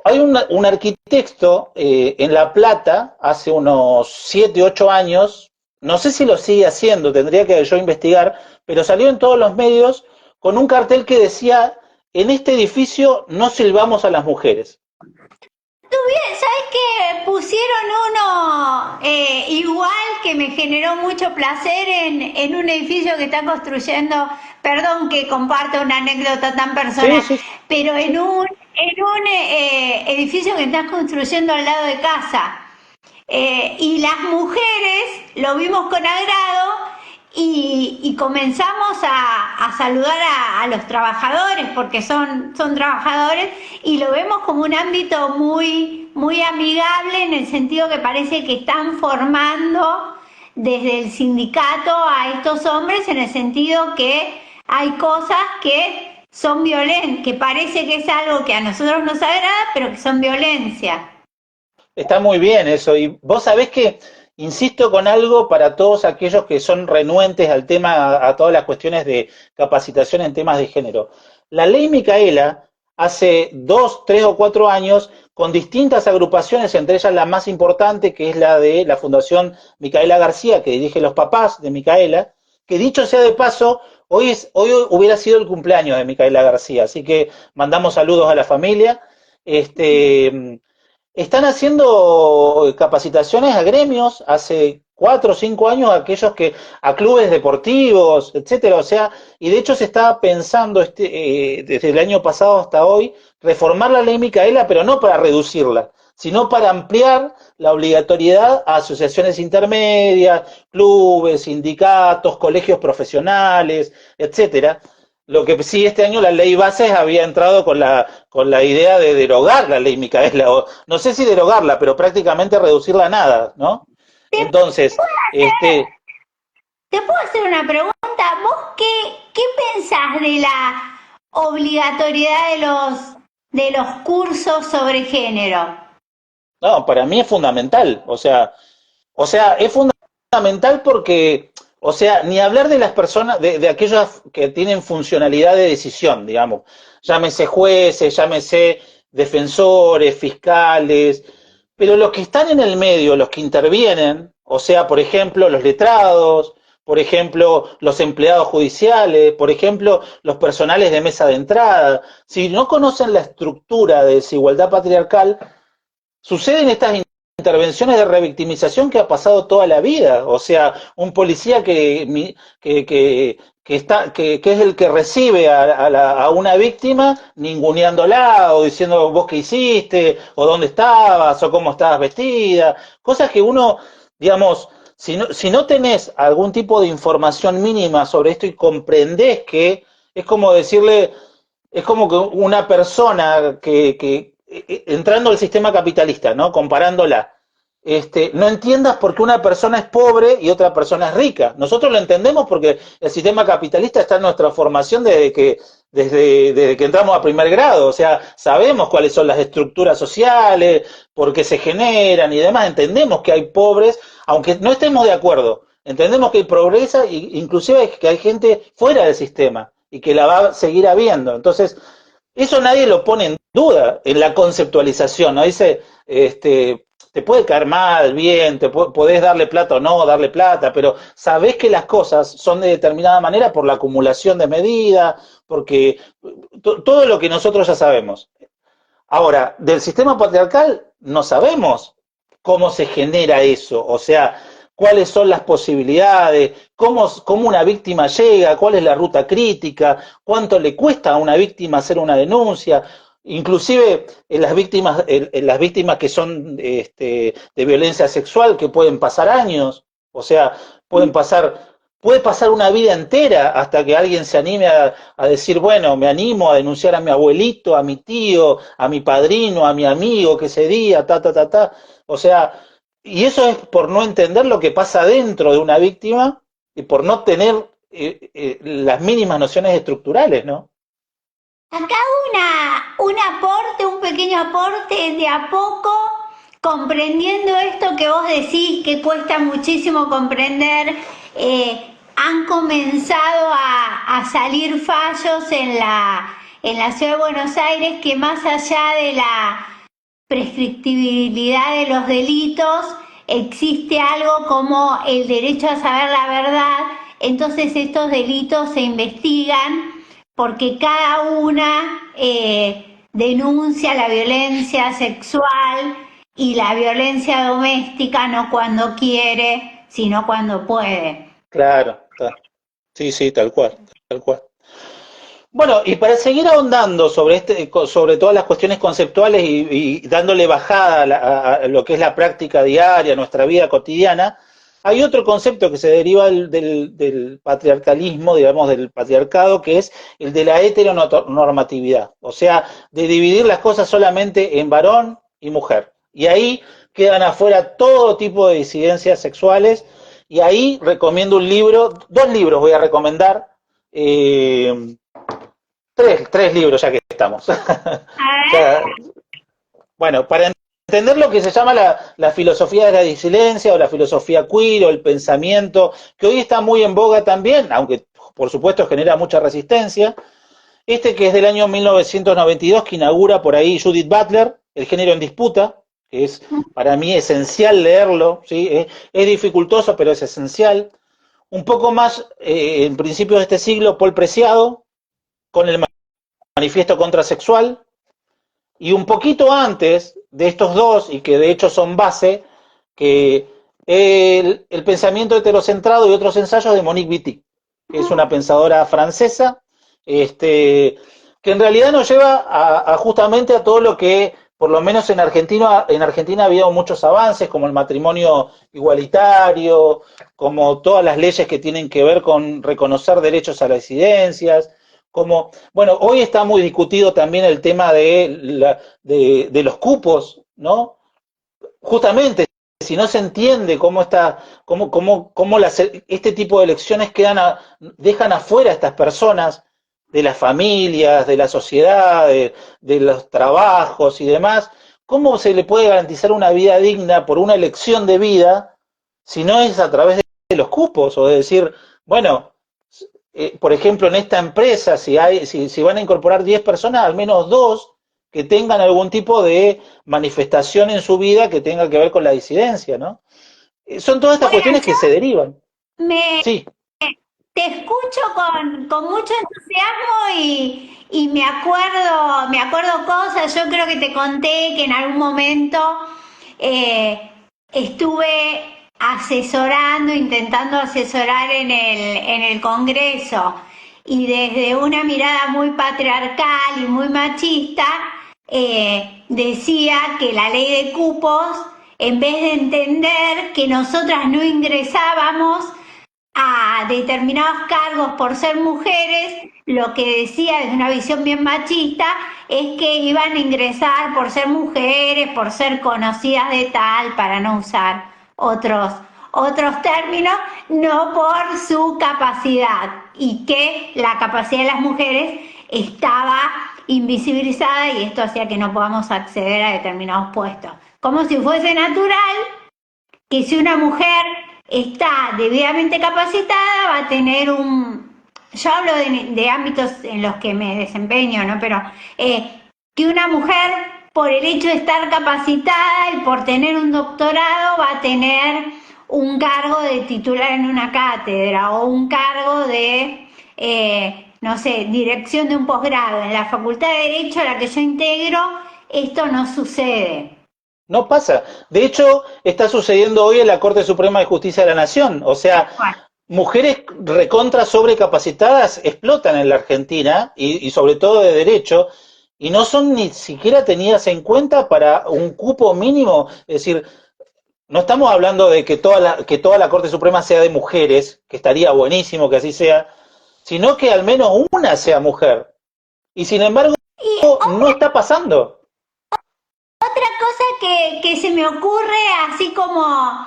Hay un arquitecto en La Plata, hace unos 7, 8 años, no sé si lo sigue haciendo, tendría que yo investigar, pero salió en todos los medios con un cartel que decía, en este edificio no silbamos a las mujeres. ¿Sabes qué? Pusieron uno igual que me generó mucho placer en un edificio que están construyendo, perdón que comparto una anécdota tan Sí, personal, sí, pero en un edificio que están construyendo al lado de casa. Y las mujeres lo vimos con agrado y comenzamos a saludar a los trabajadores, porque son trabajadores, y lo vemos como un ámbito muy, muy amigable en el sentido que parece que están formando desde el sindicato a estos hombres en el sentido que hay cosas que son violentas, que parece que es algo que a nosotros nos agrada, pero que son violencia. está muy bien eso. Y vos sabés que insisto con algo para todos aquellos que son renuentes al tema, a todas las cuestiones de capacitación en temas de género. La ley Micaela, hace 2, 3 o 4 años, con distintas agrupaciones, entre ellas la más importante, que es la de la Fundación Micaela García, que dirige los papás de Micaela, que dicho sea de paso, hoy hubiera sido el cumpleaños de Micaela García, así que mandamos saludos a la familia. Este, están haciendo capacitaciones a gremios hace 4 o 5 años, a clubes deportivos, etcétera. O sea, y de hecho se está pensando desde el año pasado hasta hoy reformar la ley Micaela, pero no para reducirla, sino para ampliar la obligatoriedad a asociaciones intermedias, clubes, sindicatos, colegios profesionales, etcétera. Lo que sí, este año la ley bases había entrado con la idea de derogar la ley Micaela, o no sé si derogarla, pero prácticamente reducirla a nada, ¿no? Entonces, ¿Te puedo hacer una pregunta? ¿Vos qué pensás de la obligatoriedad de los cursos sobre género? no, para mí es fundamental, o sea, es fundamental porque, o sea, ni hablar de las personas, de aquellas que tienen funcionalidad de decisión, digamos, llámese jueces, llámese defensores, fiscales, pero los que están en el medio, los que intervienen, o sea, por ejemplo, los letrados, por ejemplo, los empleados judiciales, por ejemplo, los personales de mesa de entrada, si no conocen la estructura de desigualdad patriarcal, suceden estas intervenciones de revictimización que ha pasado toda la vida. O sea, un policía que es el que recibe a una víctima ninguneándola o diciendo vos qué hiciste, o dónde estabas, o cómo estabas vestida. Cosas que uno, digamos, si no tenés algún tipo de información mínima sobre esto y comprendés que es como decirle, es como que una persona entrando al sistema capitalista, ¿no? Comparándola, no entiendas por qué una persona es pobre y otra persona es rica. Nosotros lo entendemos porque el sistema capitalista está en nuestra formación desde que entramos a primer grado. O sea, sabemos cuáles son las estructuras sociales, por qué se generan y demás. Entendemos que hay pobres, aunque no estemos de acuerdo. Entendemos que hay pobreza e inclusive que hay gente fuera del sistema y que la va a seguir habiendo. Entonces, eso nadie lo pone en duda en la conceptualización, ¿no? Dice, te puede caer mal, bien, podés darle plata o no darle plata, pero sabés que las cosas son de determinada manera por la acumulación de medidas, porque todo lo que nosotros ya sabemos. Ahora, del sistema patriarcal no sabemos cómo se genera eso, o sea, cuáles son las posibilidades, cómo una víctima llega, cuál es la ruta crítica, cuánto le cuesta a una víctima hacer una denuncia, inclusive en las víctimas que son de violencia sexual, que pueden pasar años, o sea, puede pasar una vida entera hasta que alguien se anime a decir, bueno, me animo a denunciar a mi abuelito, a mi tío, a mi padrino, a mi amigo que ese día, ta, ta, ta, ta. O sea, y eso es por no entender lo que pasa dentro de una víctima y por no tener las mínimas nociones estructurales, ¿no? Acá un aporte, un pequeño aporte de a poco, comprendiendo esto que vos decís que cuesta muchísimo comprender, han comenzado a salir fallos en la ciudad de Buenos Aires que más allá de la prescriptibilidad de los delitos, existe algo como el derecho a saber la verdad, entonces estos delitos se investigan porque cada una denuncia la violencia sexual y la violencia doméstica no cuando quiere, sino cuando puede. Claro, sí, sí, tal cual, tal cual. Bueno, y para seguir ahondando sobre sobre todas las cuestiones conceptuales y dándole bajada a lo que es la práctica diaria, nuestra vida cotidiana, hay otro concepto que se deriva del patriarcalismo, digamos, del patriarcado, que es el de la heteronormatividad, o sea, de dividir las cosas solamente en varón y mujer. Y ahí quedan afuera todo tipo de disidencias sexuales, y ahí recomiendo un libro, dos libros voy a recomendar. Tres libros ya que estamos. A ver, Ya, bueno, para entender lo que se llama la filosofía de la disidencia o la filosofía queer o el pensamiento, que hoy está muy en boga también, aunque por supuesto genera mucha resistencia, este que es del año 1992, que inaugura por ahí Judith Butler, El género en disputa, que es para mí esencial leerlo, ¿sí? Es dificultoso, pero es esencial. Un poco más, en principios de este siglo, Paul Preciado, con el manifiesto contrasexual, y un poquito antes de estos dos, y que de hecho son base, que el pensamiento heterocentrado y otros ensayos de Monique Wittig, que es una pensadora francesa, que en realidad nos lleva justamente a todo lo que, por lo menos en Argentina ha habido muchos avances, como el matrimonio igualitario, como todas las leyes que tienen que ver con reconocer derechos a las disidencias, como, bueno, hoy está muy discutido también el tema de los cupos, ¿no? Justamente, si no se entiende cómo está, este tipo de elecciones dejan afuera a estas personas de las familias, de la sociedad, de los trabajos y demás, ¿cómo se le puede garantizar una vida digna por una elección de vida si no es a través de los cupos? O de decir, bueno, por ejemplo, en esta empresa, si van a incorporar 10 personas, al menos dos que tengan algún tipo de manifestación en su vida que tenga que ver con la disidencia, ¿no? Son todas estas bueno, cuestiones que se derivan. me, Sí, te escucho con mucho entusiasmo y me acuerdo cosas. Yo creo que te conté que en algún momento estuve asesorando, intentando asesorar en el Congreso y desde una mirada muy patriarcal y muy machista, decía que la ley de cupos, en vez de entender que nosotras no ingresábamos a determinados cargos por ser mujeres, lo que decía desde una visión bien machista es que iban a ingresar por ser mujeres, por ser conocidas de tal, para no usar otros términos, no por su capacidad, y que la capacidad de las mujeres estaba invisibilizada y esto hacía que no podamos acceder a determinados puestos. Como si fuese natural que si una mujer está debidamente capacitada va a tener yo hablo de ámbitos en los que me desempeño, ¿no? Pero que una mujer por el hecho de estar capacitada y por tener un doctorado va a tener un cargo de titular en una cátedra o un cargo de, no sé, dirección de un posgrado. En la Facultad de Derecho a la que yo integro, esto no sucede. no pasa. De hecho, está sucediendo hoy en la Corte Suprema de Justicia de la Nación. O sea, Bueno, mujeres recontra sobrecapacitadas explotan en la Argentina y sobre todo de derecho y no son ni siquiera tenidas en cuenta para un cupo mínimo. Es decir, no estamos hablando de que que toda la Corte Suprema sea de mujeres, que estaría buenísimo que así sea, sino que al menos una sea mujer. Y sin embargo, y no está pasando. otra cosa que se me ocurre, así como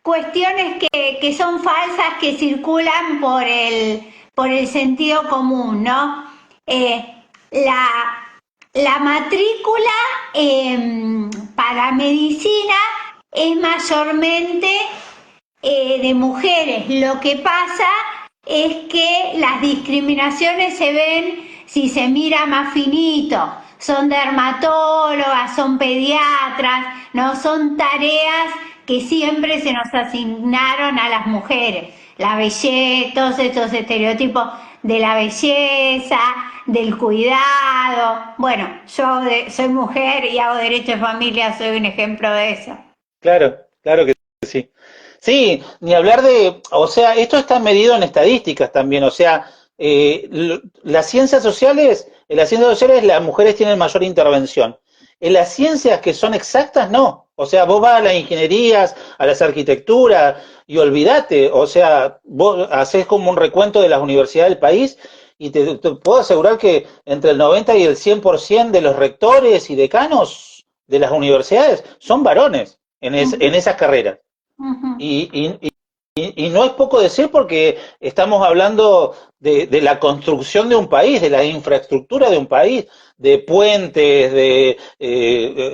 cuestiones que son falsas, que circulan por el sentido común, ¿no? la, la matrícula para medicina es mayormente de mujeres. Lo que pasa es que las discriminaciones se ven si se mira más finito. Son dermatólogas, son pediatras, no son tareas que siempre se nos asignaron a las mujeres. La belleza, todos estos estereotipos de la belleza, del cuidado. Bueno, yo soy mujer y hago derecho de familia, soy un ejemplo de eso. Claro, claro que sí. Sí, ni hablar de, o sea, esto está medido en estadísticas también, o sea, en las ciencias sociales las mujeres tienen mayor intervención. En las ciencias que son exactas, no. O sea, vos vas a las ingenierías, a las arquitecturas, y olvídate, o sea, vos haces como un recuento de las universidades del país, y te puedo asegurar que entre el 90 y el 100% de los rectores y decanos de las universidades son varones en esas carreras. Ujú. Y, y, y no es poco decir porque estamos hablando de la construcción de un país, de la infraestructura de un país, de puentes,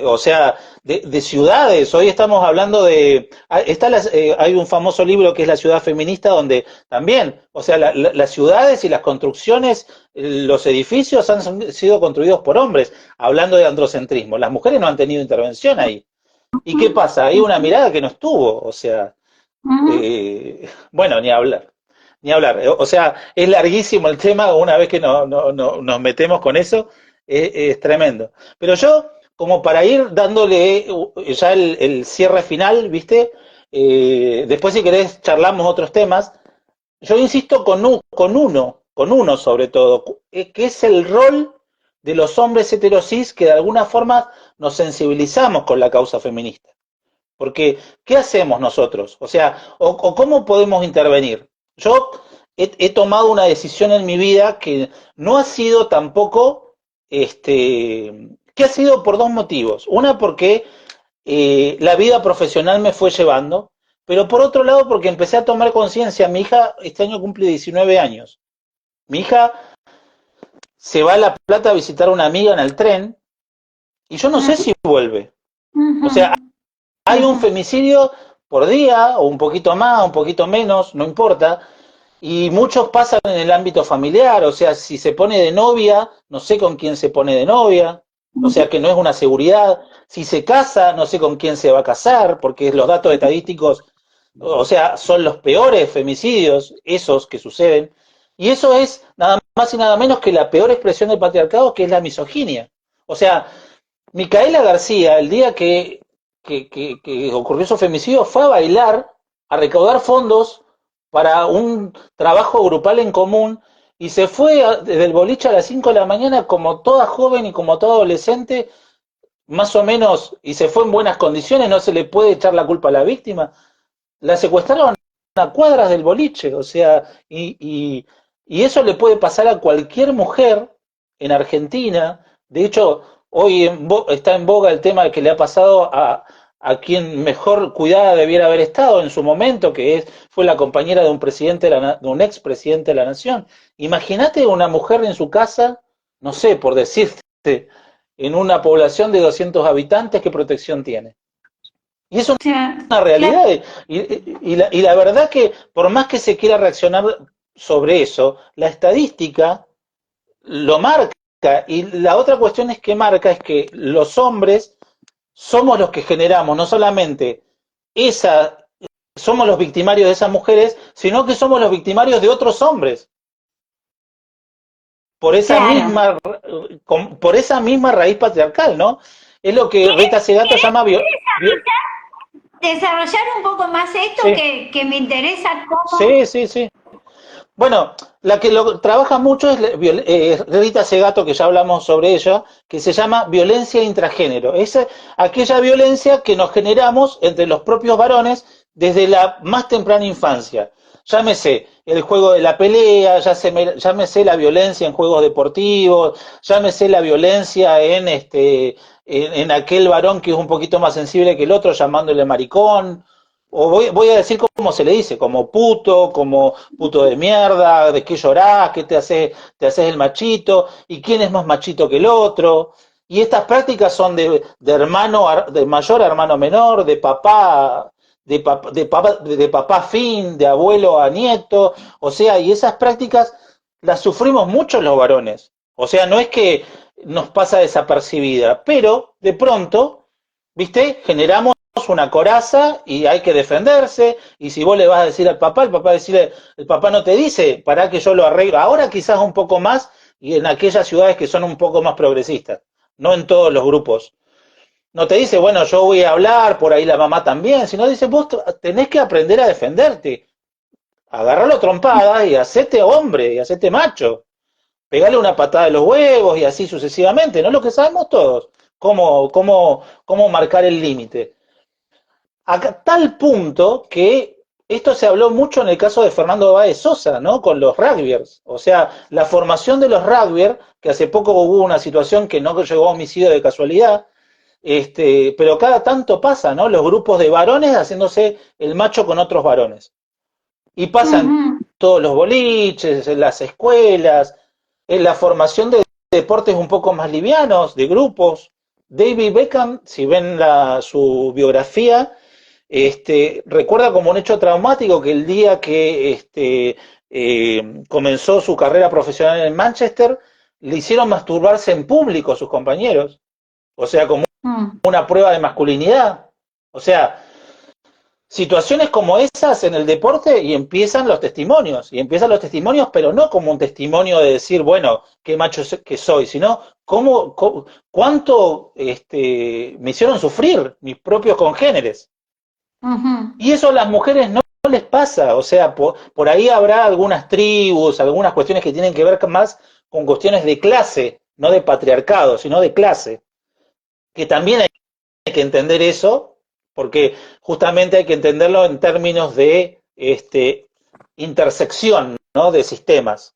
o sea, de ciudades. Hoy estamos hablando hay un famoso libro que es La ciudad feminista, donde también, o sea, las ciudades y las construcciones, los edificios han sido construidos por hombres, hablando de androcentrismo. Las mujeres no han tenido intervención ahí. ¿Y qué pasa? Hay una mirada que no estuvo, o sea, bueno, ni hablar, ni hablar. O sea, es larguísimo el tema, una vez que nos metemos con eso, es tremendo. Pero yo, como para ir dándole ya el cierre final, ¿viste? Después si querés charlamos otros temas, yo insisto con uno sobre todo, que es el rol de los hombres heterosis que de alguna forma nos sensibilizamos con la causa feminista. Porque, ¿qué hacemos nosotros? O sea, o cómo podemos intervenir. Yo he tomado una decisión en mi vida que no ha sido tampoco, que ha sido por dos motivos. Una, porque la vida profesional me fue llevando, pero por otro lado, porque empecé a tomar conciencia. Mi hija este año cumple 19 años. Mi hija se va a La Plata a visitar a una amiga en el tren y yo no sé si vuelve. O sea, hay un femicidio por día, o un poquito más, un poquito menos, no importa, y muchos pasan en el ámbito familiar, o sea, si se pone de novia, no sé con quién se pone de novia, o sea que no es una seguridad, si se casa, no sé con quién se va a casar, porque los datos estadísticos, o sea, son los peores femicidios, esos que suceden, y eso es nada más y nada menos que la peor expresión del patriarcado, que es la misoginia. O sea, Micaela García, el día que ocurrió su femicidio, fue a bailar, a recaudar fondos para un trabajo grupal en común y se fue desde el boliche a las 5 de la mañana como toda joven y como toda adolescente, más o menos, y se fue en buenas condiciones, no se le puede echar la culpa a la víctima. La secuestraron a cuadras del boliche, o sea, y eso le puede pasar a cualquier mujer en Argentina. De hecho, hoy está en boga el tema de que le ha pasado a quien mejor cuidada debiera haber estado en su momento, fue la compañera de un presidente de un expresidente de la nación. Imagínate una mujer en su casa, no sé, por decirte, en una población de 200 habitantes, ¿qué protección tiene? Y eso es una realidad. Y la verdad que por más que se quiera reaccionar sobre eso, la estadística lo marca. Y la otra cuestión es que marca es que los hombres somos los que generamos, no solamente somos los victimarios de esas mujeres, sino que somos los victimarios de otros hombres. Por esa misma, por esa misma raíz patriarcal, ¿no? Es lo que Rita Segato llama desarrollar un poco más esto sí. que me interesa cómo. Sí. Bueno, la que lo trabaja mucho es Rita Segato, que ya hablamos sobre ella, que se llama violencia intragénero. Es aquella violencia que nos generamos entre los propios varones desde la más temprana infancia. Llámese el juego de la pelea, llámese la violencia en juegos deportivos, llámese la violencia en aquel varón que es un poquito más sensible que el otro, llamándole maricón, o voy a decir cómo se le dice, como puto de mierda, de qué llorás, qué te haces el machito, y quién es más machito que el otro. Y estas prácticas son de hermano, de mayor a hermano menor, de papá a fin, de abuelo a nieto, o sea, y esas prácticas las sufrimos mucho los varones. O sea, no es que nos pasa desapercibida, pero de pronto, ¿viste? Generamos una coraza y hay que defenderse, y si vos le vas a decir al papá, el papá no te dice, para que yo lo arreglo, ahora quizás un poco más, y en aquellas ciudades que son un poco más progresistas, no en todos los grupos. No te dice, bueno, yo voy a hablar, por ahí la mamá también, sino dice, vos tenés que aprender a defenderte, agarrarlo trompada y hacete hombre, y hacete macho, pegale una patada de los huevos y así sucesivamente, ¿no? Lo que sabemos todos, cómo marcar el límite. A tal punto que esto se habló mucho en el caso de Fernando Báez Sosa, ¿no? Con los rugbyers. O sea, la formación de los rugbyers, que hace poco hubo una situación que no llegó a homicidio de casualidad, pero cada tanto pasa, ¿no? Los grupos de varones haciéndose el macho con otros varones. Y pasan Ujú. todos los boliches, en las escuelas, en la formación de deportes un poco más livianos, de grupos. David Beckham, si ven su biografía, recuerda como un hecho traumático que el día que comenzó su carrera profesional en Manchester, le hicieron masturbarse en público a sus compañeros, o sea, como Mm. una prueba de masculinidad. O sea, situaciones como esas en el deporte y empiezan los testimonios, pero no como un testimonio de decir, bueno, qué macho que soy, sino cuánto me hicieron sufrir mis propios congéneres. Ujú. Y eso a las mujeres no les pasa, o sea, por ahí habrá algunas tribus, algunas cuestiones que tienen que ver más con cuestiones de clase, no de patriarcado, sino de clase, que también hay que entender eso, porque justamente hay que entenderlo en términos de intersección, ¿no? De sistemas.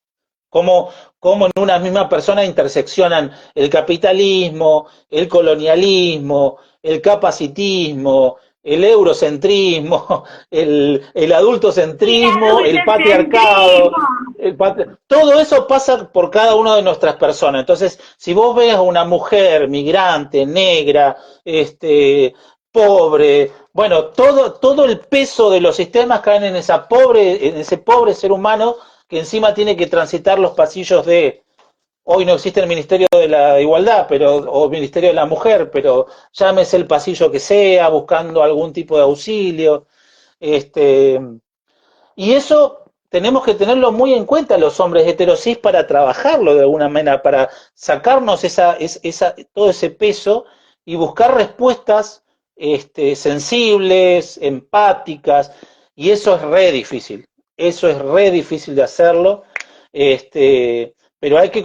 Cómo en una misma persona interseccionan el capitalismo, el colonialismo, el capacitismo, el eurocentrismo, el Y adultocentrismo, el patriarcado, adultocentrismo. todo eso pasa por cada una de nuestras personas. Entonces, si vos ves a una mujer migrante, negra, pobre, bueno, todo el peso de los sistemas caen en ese pobre ser humano que encima tiene que transitar los pasillos hoy no existe el Ministerio de la Igualdad, o Ministerio de la Mujer, pero llámese el pasillo que sea, buscando algún tipo de auxilio. Este, y eso tenemos que tenerlo muy en cuenta los hombres heterosis para trabajarlo de alguna manera, para sacarnos todo ese peso y buscar respuestas sensibles, empáticas, y eso es re difícil de hacerlo, pero hay que,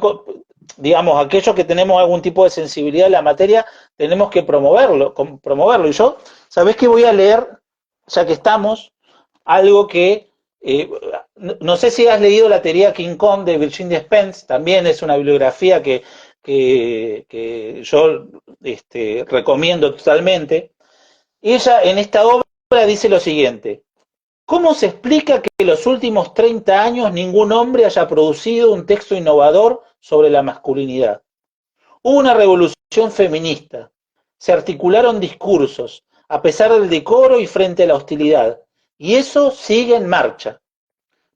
digamos, aquellos que tenemos algún tipo de sensibilidad en la materia, tenemos que promoverlo. Y yo, ¿sabés qué voy a leer? Ya que estamos, algo que eh, no sé si has leído La teoría King Kong de Virginia Spence, también es una bibliografía que yo recomiendo totalmente. Ella en esta obra dice lo siguiente: ¿cómo se explica que en los últimos 30 años ningún hombre haya producido un texto innovador sobre la masculinidad? Hubo una revolución feminista, se articularon discursos, a pesar del decoro y frente a la hostilidad, y eso sigue en marcha.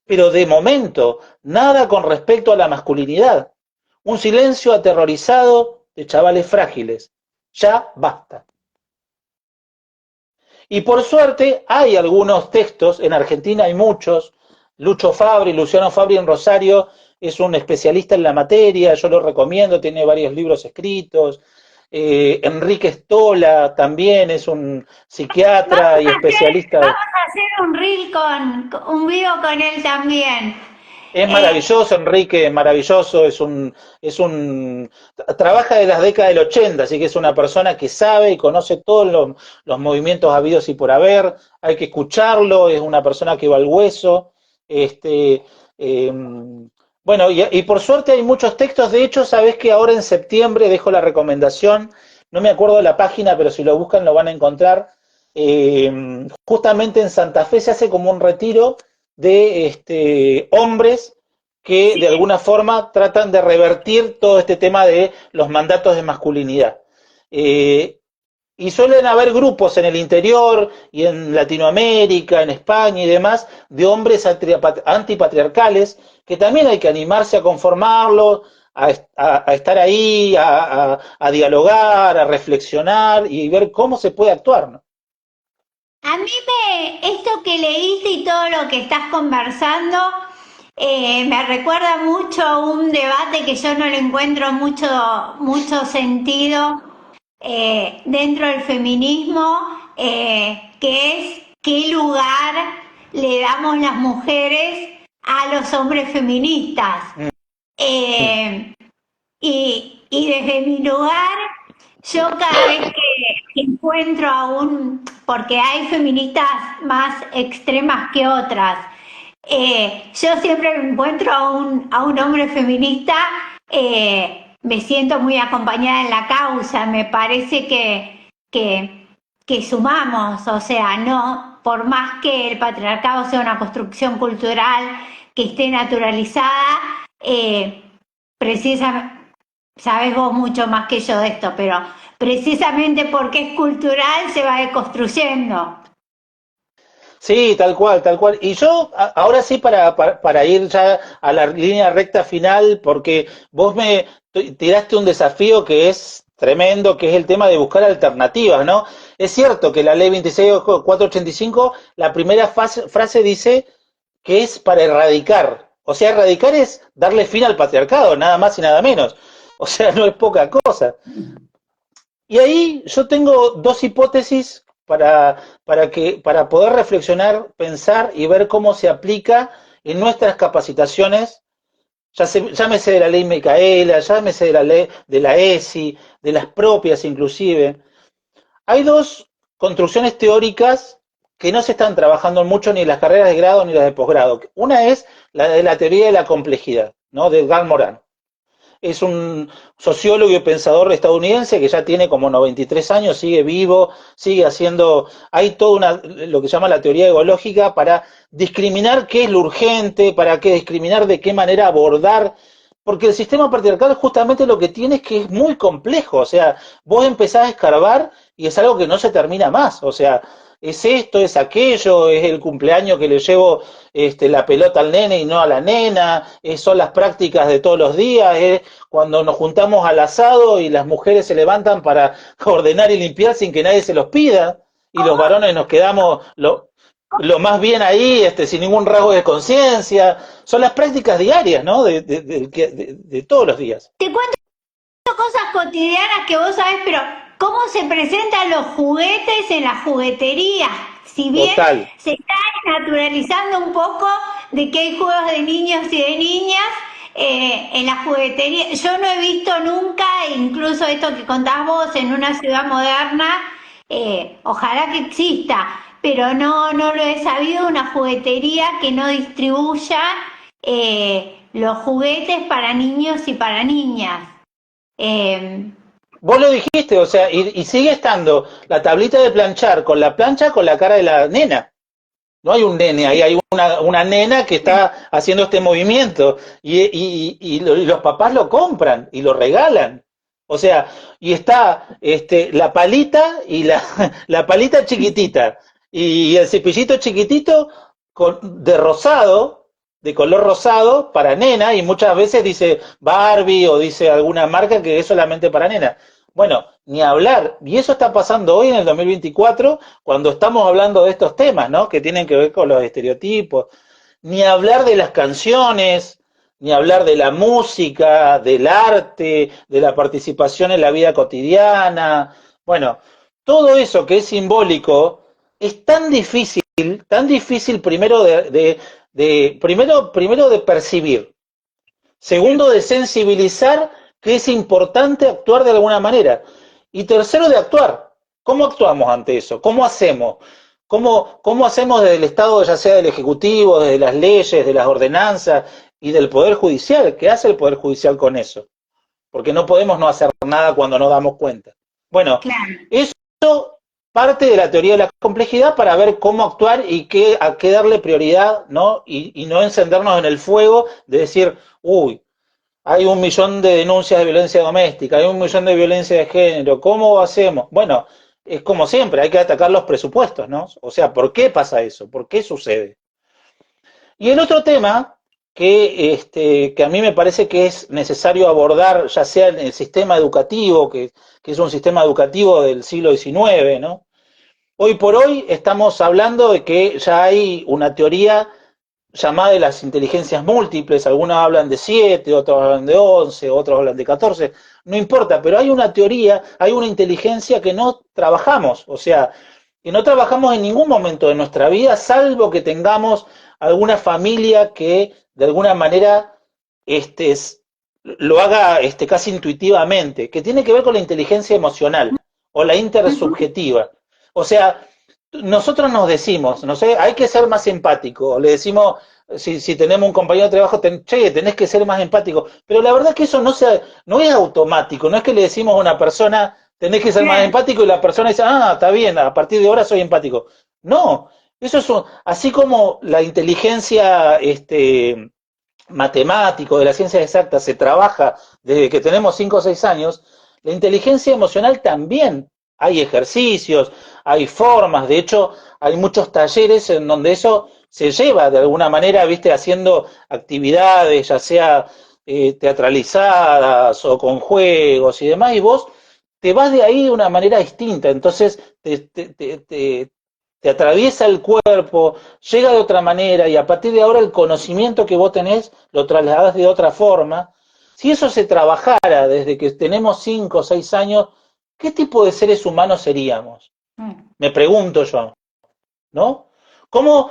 Pero de momento, nada con respecto a la masculinidad. Un silencio aterrorizado de chavales frágiles. Ya basta. Y por suerte hay algunos textos, en Argentina hay muchos. Luciano Fabri en Rosario es un especialista en la materia, yo lo recomiendo, tiene varios libros escritos. Enrique Stola también es un psiquiatra y especialista. Vamos a hacer un reel un video con él también. Es Eh, maravilloso, Enrique, maravilloso, trabaja de las décadas del 80, así que es una persona que sabe y conoce todos los movimientos habidos y por haber, hay que escucharlo, es una persona que va al hueso, eh, bueno, y por suerte hay muchos textos, de hecho, sabés que ahora en septiembre dejo la recomendación, no me acuerdo de la página, pero si lo buscan lo van a encontrar, justamente en Santa Fe se hace como un retiro de hombres que de alguna forma tratan de revertir todo este tema de los mandatos de masculinidad. Y suelen haber grupos en el interior y en Latinoamérica, en España y demás, de hombres antipatriarcales, que también hay que animarse a conformarlo, a estar ahí, a dialogar, a reflexionar y ver cómo se puede actuar, ¿no? A mí esto que leíste y todo lo que estás conversando, me recuerda mucho a un debate que yo no le encuentro mucho sentido dentro del feminismo, que es qué lugar le damos las mujeres a los hombres feministas. Eh, y desde mi lugar, yo cada vez que encuentro porque hay feministas más extremas que otras, yo siempre me encuentro a un hombre feminista, me siento muy acompañada en la causa, me parece que sumamos, o sea, no, por más que el patriarcado sea una construcción cultural que esté naturalizada, precisamente, sabes vos mucho más que yo de esto, pero precisamente porque es cultural se va deconstruyendo. Sí, tal cual, tal cual. Y yo, ahora sí, para ir ya a la línea recta final, porque vos me tiraste un desafío que es tremendo, que es el tema de buscar alternativas, ¿no? Es cierto que la ley 26.485, la primera frase dice que es para erradicar. O sea, erradicar es darle fin al patriarcado, nada más y nada menos. O sea, no es poca cosa. Y ahí yo tengo dos hipótesis para poder reflexionar, pensar y ver cómo se aplica en nuestras capacitaciones, llámese de la ley Micaela, llámese de la ley de la ESI, de las propias inclusive. Hay dos construcciones teóricas que no se están trabajando mucho ni en las carreras de grado ni las de posgrado. Una es la de la teoría de la complejidad, ¿no? De Edgar Morin. Es un sociólogo y pensador estadounidense que ya tiene como 93 años, sigue vivo, sigue haciendo, hay toda lo que se llama la teoría ecológica para discriminar qué es lo urgente, para qué discriminar de qué manera abordar, porque el sistema patriarcal justamente lo que tiene es que es muy complejo, o sea, vos empezás a escarbar y es algo que no se termina más, o sea, es esto, es aquello, es el cumpleaños que le llevo la pelota al nene y no a la nena, son las prácticas de todos los días, es cuando nos juntamos al asado y las mujeres se levantan para ordenar y limpiar sin que nadie se los pida, y los varones nos quedamos lo más bien ahí, sin ningún rasgo de conciencia. Son las prácticas diarias, ¿no? De todos los días. Te cuento cosas cotidianas que vos sabés, pero cómo se presentan los juguetes en las jugueterías. Si bien Total. se está naturalizando un poco de que hay juegos de niños y de niñas en las jugueterías, yo no he visto nunca, incluso esto que contás vos, en una ciudad moderna, ojalá que exista, pero no lo he sabido, una juguetería que no distribuya los juguetes para niños y para niñas. Vos lo dijiste, o sea, y sigue estando la tablita de planchar con la plancha con la cara de la nena. No hay un nene, ahí hay una nena que está haciendo este movimiento y los papás lo compran y lo regalan. O sea, y está la palita y la palita chiquitita y el cepillito chiquitito de rosado, de color rosado para nena, y muchas veces dice Barbie o dice alguna marca que es solamente para nena. Bueno, ni hablar, y eso está pasando hoy en el 2024 cuando estamos hablando de estos temas, ¿no? Que tienen que ver con los estereotipos. Ni hablar de las canciones, ni hablar de la música, del arte, de la participación en la vida cotidiana. Bueno, todo eso que es simbólico es tan difícil primero primero de percibir, segundo de sensibilizar que es importante actuar de alguna manera, y tercero de actuar. ¿Cómo actuamos ante eso? ¿Cómo hacemos? ¿Cómo hacemos desde el Estado, ya sea del Ejecutivo, desde las leyes, de las ordenanzas y del Poder Judicial? ¿Qué hace el Poder Judicial con eso? Porque no podemos no hacer nada cuando nos damos cuenta. Bueno, Claro. eso parte de la teoría de la complejidad para ver cómo actuar y a qué darle prioridad, ¿no? Y no encendernos en el fuego de decir, uy, hay 1 millón de denuncias de violencia doméstica, hay 1 millón de violencia de género, ¿cómo hacemos? Bueno, es como siempre, hay que atacar los presupuestos, ¿no? O sea, ¿por qué pasa eso? ¿Por qué sucede? Y el otro tema que a mí me parece que es necesario abordar, ya sea en el sistema educativo, que es un sistema educativo del siglo XIX, ¿no? Hoy por hoy estamos hablando de que ya hay una teoría llamada de las inteligencias múltiples, algunos hablan de 7, otros hablan de 11, otros hablan de 14, no importa, pero hay una teoría, hay una inteligencia que no trabajamos, o sea, que no trabajamos en ningún momento de nuestra vida, salvo que tengamos alguna familia que de alguna manera este, lo haga casi intuitivamente, que tiene que ver con la inteligencia emocional o la intersubjetiva. O sea, nosotros nos decimos, no sé, hay que ser más empático, le decimos, si tenemos un compañero de trabajo, che, tenés que ser más empático, pero la verdad es que eso no es automático, no es que le decimos a una persona, tenés que ser más empático y la persona dice, ah, está bien, a partir de ahora soy empático. No, eso es así como la inteligencia matemático de las ciencias exactas se trabaja desde que tenemos 5 o 6 años, la inteligencia emocional también hay ejercicios, hay formas, de hecho hay muchos talleres en donde eso se lleva de alguna manera, viste, haciendo actividades, ya sea teatralizadas o con juegos y demás, y vos te vas de ahí de una manera distinta, entonces te atraviesa el cuerpo, llega de otra manera y a partir de ahora el conocimiento que vos tenés lo trasladás de otra forma. Si eso se trabajara desde que tenemos 5 o 6 años, ¿qué tipo de seres humanos seríamos? Me pregunto yo, ¿no? ¿Cómo,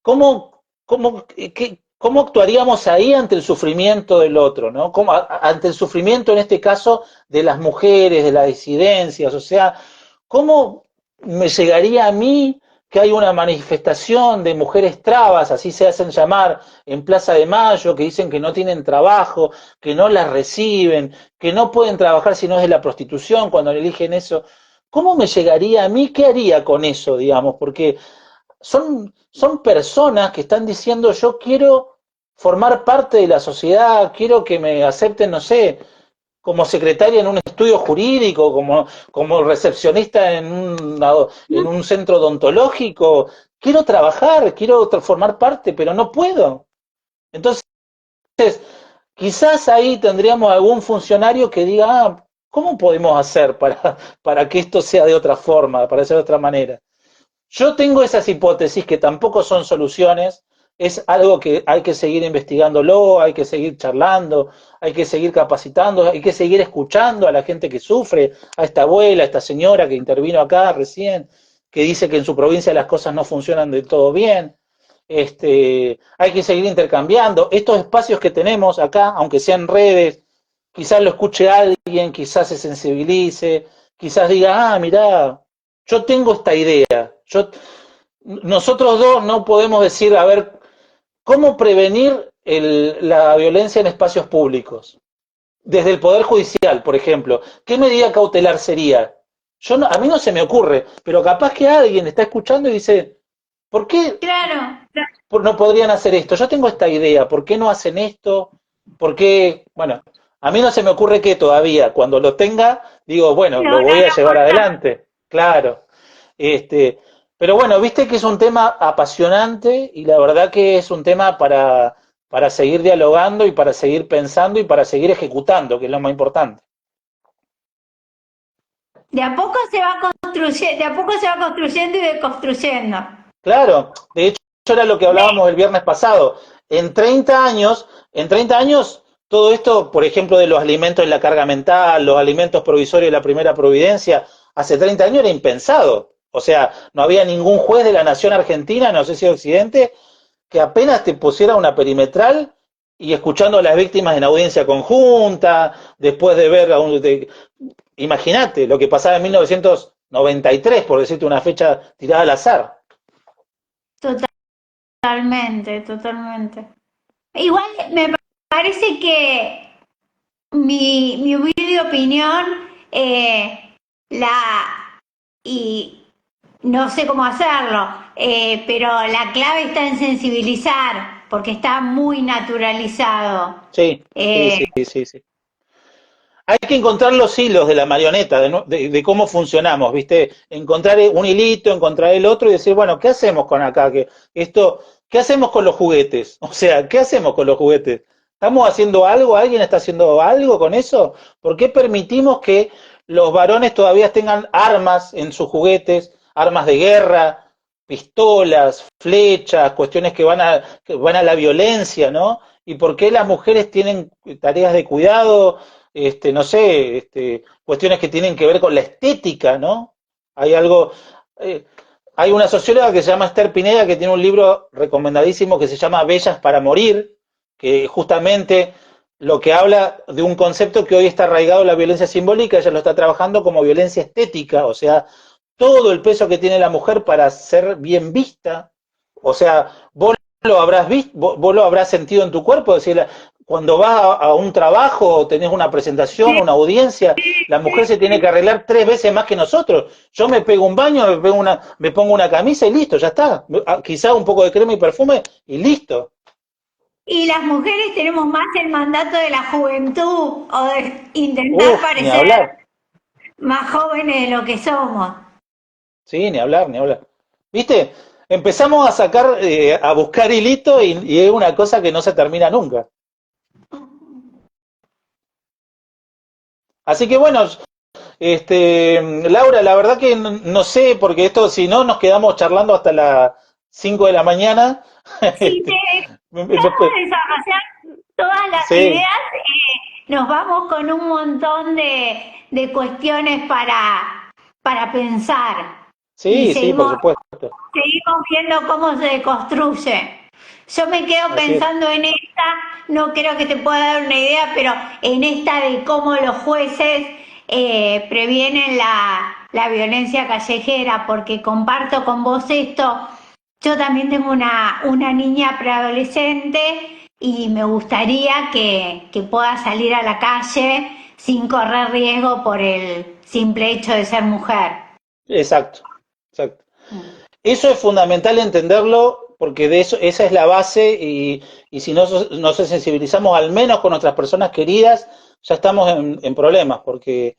cómo actuaríamos ahí ante el sufrimiento del otro, ¿no? Ante el sufrimiento, en este caso, de las mujeres, de las disidencias, o sea, ¿cómo me llegaría a mí que hay una manifestación de mujeres trabas, así se hacen llamar, en Plaza de Mayo, que dicen que no tienen trabajo, que no las reciben, que no pueden trabajar si no es de la prostitución cuando eligen eso? ¿Cómo me llegaría a mí? ¿Qué haría con eso, digamos? Porque son personas que están diciendo yo quiero formar parte de la sociedad, quiero que me acepten, no sé, como secretaria en un estudio jurídico, como recepcionista en un centro odontológico, quiero trabajar, quiero formar parte, pero no puedo. Entonces, quizás ahí tendríamos algún funcionario que diga, ah, ¿cómo podemos hacer para que esto sea de otra forma, para ser de otra manera? Yo tengo esas hipótesis que tampoco son soluciones, es algo que hay que seguir investigándolo, hay que seguir charlando, hay que seguir capacitando, hay que seguir escuchando a la gente que sufre, a esta abuela, a esta señora que intervino acá recién, que dice que en su provincia las cosas no funcionan del todo bien. Hay que seguir intercambiando. Estos espacios que tenemos acá, aunque sean redes, quizás lo escuche alguien, quizás se sensibilice, quizás diga, ah, mirá, yo tengo esta idea. Nosotros dos no podemos decir, a ver, ¿cómo prevenir la violencia en espacios públicos? Desde el Poder Judicial, por ejemplo, ¿qué medida cautelar sería? A mí no se me ocurre, pero capaz que alguien está escuchando y dice, ¿por qué Claro, no podrían hacer esto? Yo tengo esta idea, ¿por qué no hacen esto? ¿Por qué? Bueno, a mí no se me ocurre que todavía, cuando lo tenga, digo, bueno, lo voy a llevar adelante, claro. Pero bueno, viste que es un tema apasionante y la verdad que es un tema para seguir dialogando y para seguir pensando y para seguir ejecutando, que es lo más importante. de a poco se va construyendo, de a poco se va construyendo y deconstruyendo. Claro, de hecho era lo que hablábamos el viernes pasado. En 30 años, todo esto, por ejemplo, de los alimentos en la carga mental, los alimentos provisorios de la primera providencia, hace 30 años era impensado. O sea, no había ningún juez de la nación argentina, no sé si Occidente, que apenas te pusiera una perimetral y escuchando a las víctimas en audiencia conjunta, después de ver imagínate lo que pasaba en 1993, por decirte una fecha tirada al azar. Totalmente, totalmente. Igual me parece que mi humilde opinión, la y no sé cómo hacerlo, pero la clave está en sensibilizar, porque está muy naturalizado. Sí, sí, Eh, sí, sí, sí. Hay que encontrar los hilos de la marioneta, de cómo funcionamos, ¿viste? Encontrar un hilito, encontrar el otro y decir, bueno, ¿qué hacemos con acá? ¿Qué hacemos con los juguetes? O sea, ¿qué hacemos con los juguetes? ¿Estamos haciendo algo? ¿Alguien está haciendo algo con eso? ¿Por qué permitimos que los varones todavía tengan armas en sus juguetes, armas de guerra, pistolas, flechas, cuestiones que van a la violencia, ¿no? ¿Y por qué las mujeres tienen tareas de cuidado? No sé, cuestiones que tienen que ver con la estética, ¿no? Hay algo, eh, hay una socióloga que se llama Esther Pineda que tiene un libro recomendadísimo que se llama Bellas para morir, que justamente lo que habla de un concepto que hoy está arraigado en la violencia simbólica, ella lo está trabajando como violencia estética, o sea, todo el peso que tiene la mujer para ser bien vista, o sea, vos lo habrás visto, vos lo habrás sentido en tu cuerpo, decir, cuando vas a un trabajo o tenés una presentación, una audiencia, la mujer se tiene que arreglar 3 veces más que nosotros. Yo me pego un baño, me pongo una camisa y listo, ya está. Quizá un poco de crema y perfume y listo. y las mujeres tenemos más el mandato de la juventud o de intentar Ni parecer hablar. más jóvenes de lo que somos. Sí, ni hablar, ni hablar. ¿Viste? Empezamos a sacar, a buscar hilito y es una cosa que no se termina nunca. Así que bueno, Laura, la verdad que no sé, porque esto, si no, nos quedamos charlando hasta las 5 de la mañana. Si Este, empezamos a desarrollar todas las sí, ideas, nos vamos con un montón de cuestiones para pensar y sí, sí, por supuesto. seguimos viendo cómo se construye. Yo me quedo Así es. pensando en esta, no creo que te pueda dar una idea, pero en esta de cómo los jueces previenen la violencia callejera, porque comparto con vos esto. Yo también tengo una niña preadolescente y me gustaría que pueda salir a la calle sin correr riesgo por el simple hecho de ser mujer. Exacto, exacto. Eso es fundamental entenderlo porque de eso, esa es la base y si no nos sensibilizamos al menos con nuestras personas queridas, ya estamos en problemas porque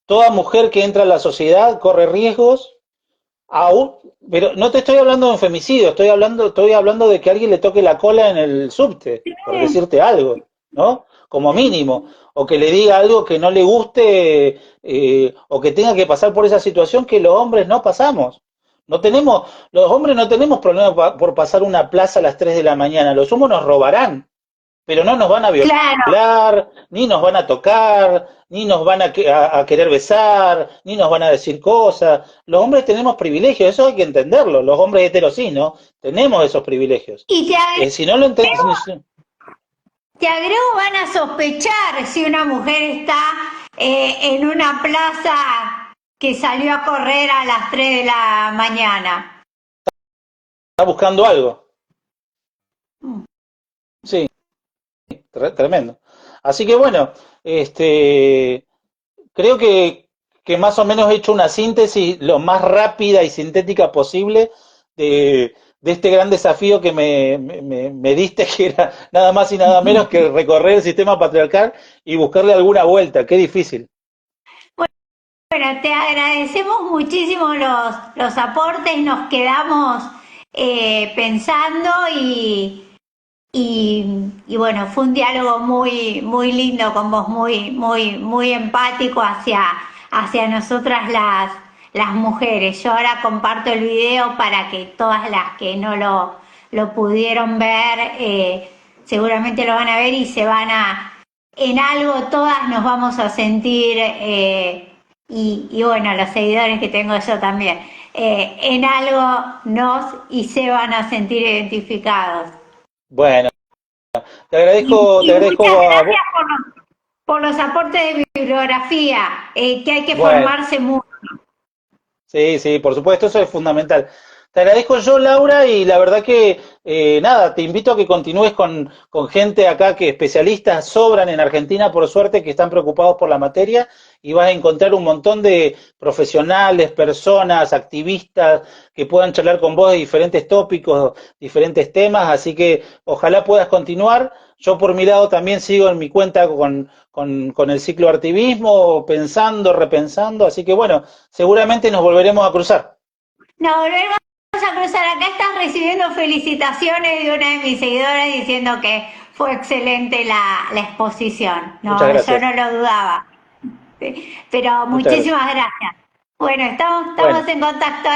toda mujer que entra a la sociedad corre riesgos. Aún, pero no te estoy hablando de un femicidio, estoy hablando de que alguien le toque la cola en el subte, por decirte algo, ¿no? Como mínimo, o que le diga algo que no le guste, o que tenga que pasar por esa situación que los hombres no pasamos. Los hombres no tenemos problema por pasar una plaza a las 3 de la mañana, los humos nos robarán, pero no nos van a Claro, violar, ni nos van a tocar, ni nos van a querer besar, ni nos van a decir cosas. Los hombres tenemos privilegios, eso hay que entenderlo. Los hombres heteros sí, ¿no? Tenemos esos privilegios. y Si no lo entendemos, te agrego, van a sospechar si una mujer está en una plaza que salió a correr a las 3 de la mañana. está buscando algo. Sí, tremendo. Así que bueno, creo que más o menos he hecho una síntesis lo más rápida y sintética posible de este gran desafío que me diste, que era nada más y nada menos que recorrer el sistema patriarcal y buscarle alguna vuelta. Qué difícil. Bueno, te agradecemos muchísimo los aportes, nos quedamos pensando y bueno, fue un diálogo muy, muy lindo con vos, muy, muy, muy empático hacia nosotras las mujeres. Yo ahora comparto el video para que todas las que no lo pudieron ver, seguramente lo van a ver y en algo todas nos vamos a sentir, y bueno, los seguidores que tengo yo también, en algo nos y se van a sentir identificados. Bueno, Y te muchas agradezco a vos. gracias por los aportes de bibliografía, que hay que Bueno, formarse mucho. sí, sí, por supuesto, eso es fundamental. Te agradezco yo, Laura, y la verdad que nada, te invito a que continúes con gente acá que especialistas sobran en Argentina, por suerte, que están preocupados por la materia, y vas a encontrar un montón de profesionales, personas, activistas que puedan charlar con vos de diferentes tópicos, diferentes temas, así que ojalá puedas continuar. Yo por mi lado también sigo en mi cuenta con el ciclo activismo, pensando, repensando, así que bueno, seguramente nos volveremos a cruzar. No, volvemos a cruzar. Acá estás recibiendo felicitaciones de una de mis seguidoras diciendo que fue excelente la exposición. Muchas No, yo gracias, no lo dudaba. Pero muchas gracias. muchísimas gracias. Bueno, estamos Bueno, en contacto.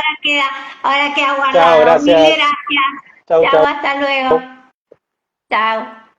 Ahora queda chao, guardado. Mil gracias. gracias. Chau, Chao, chau. hasta luego. Chao.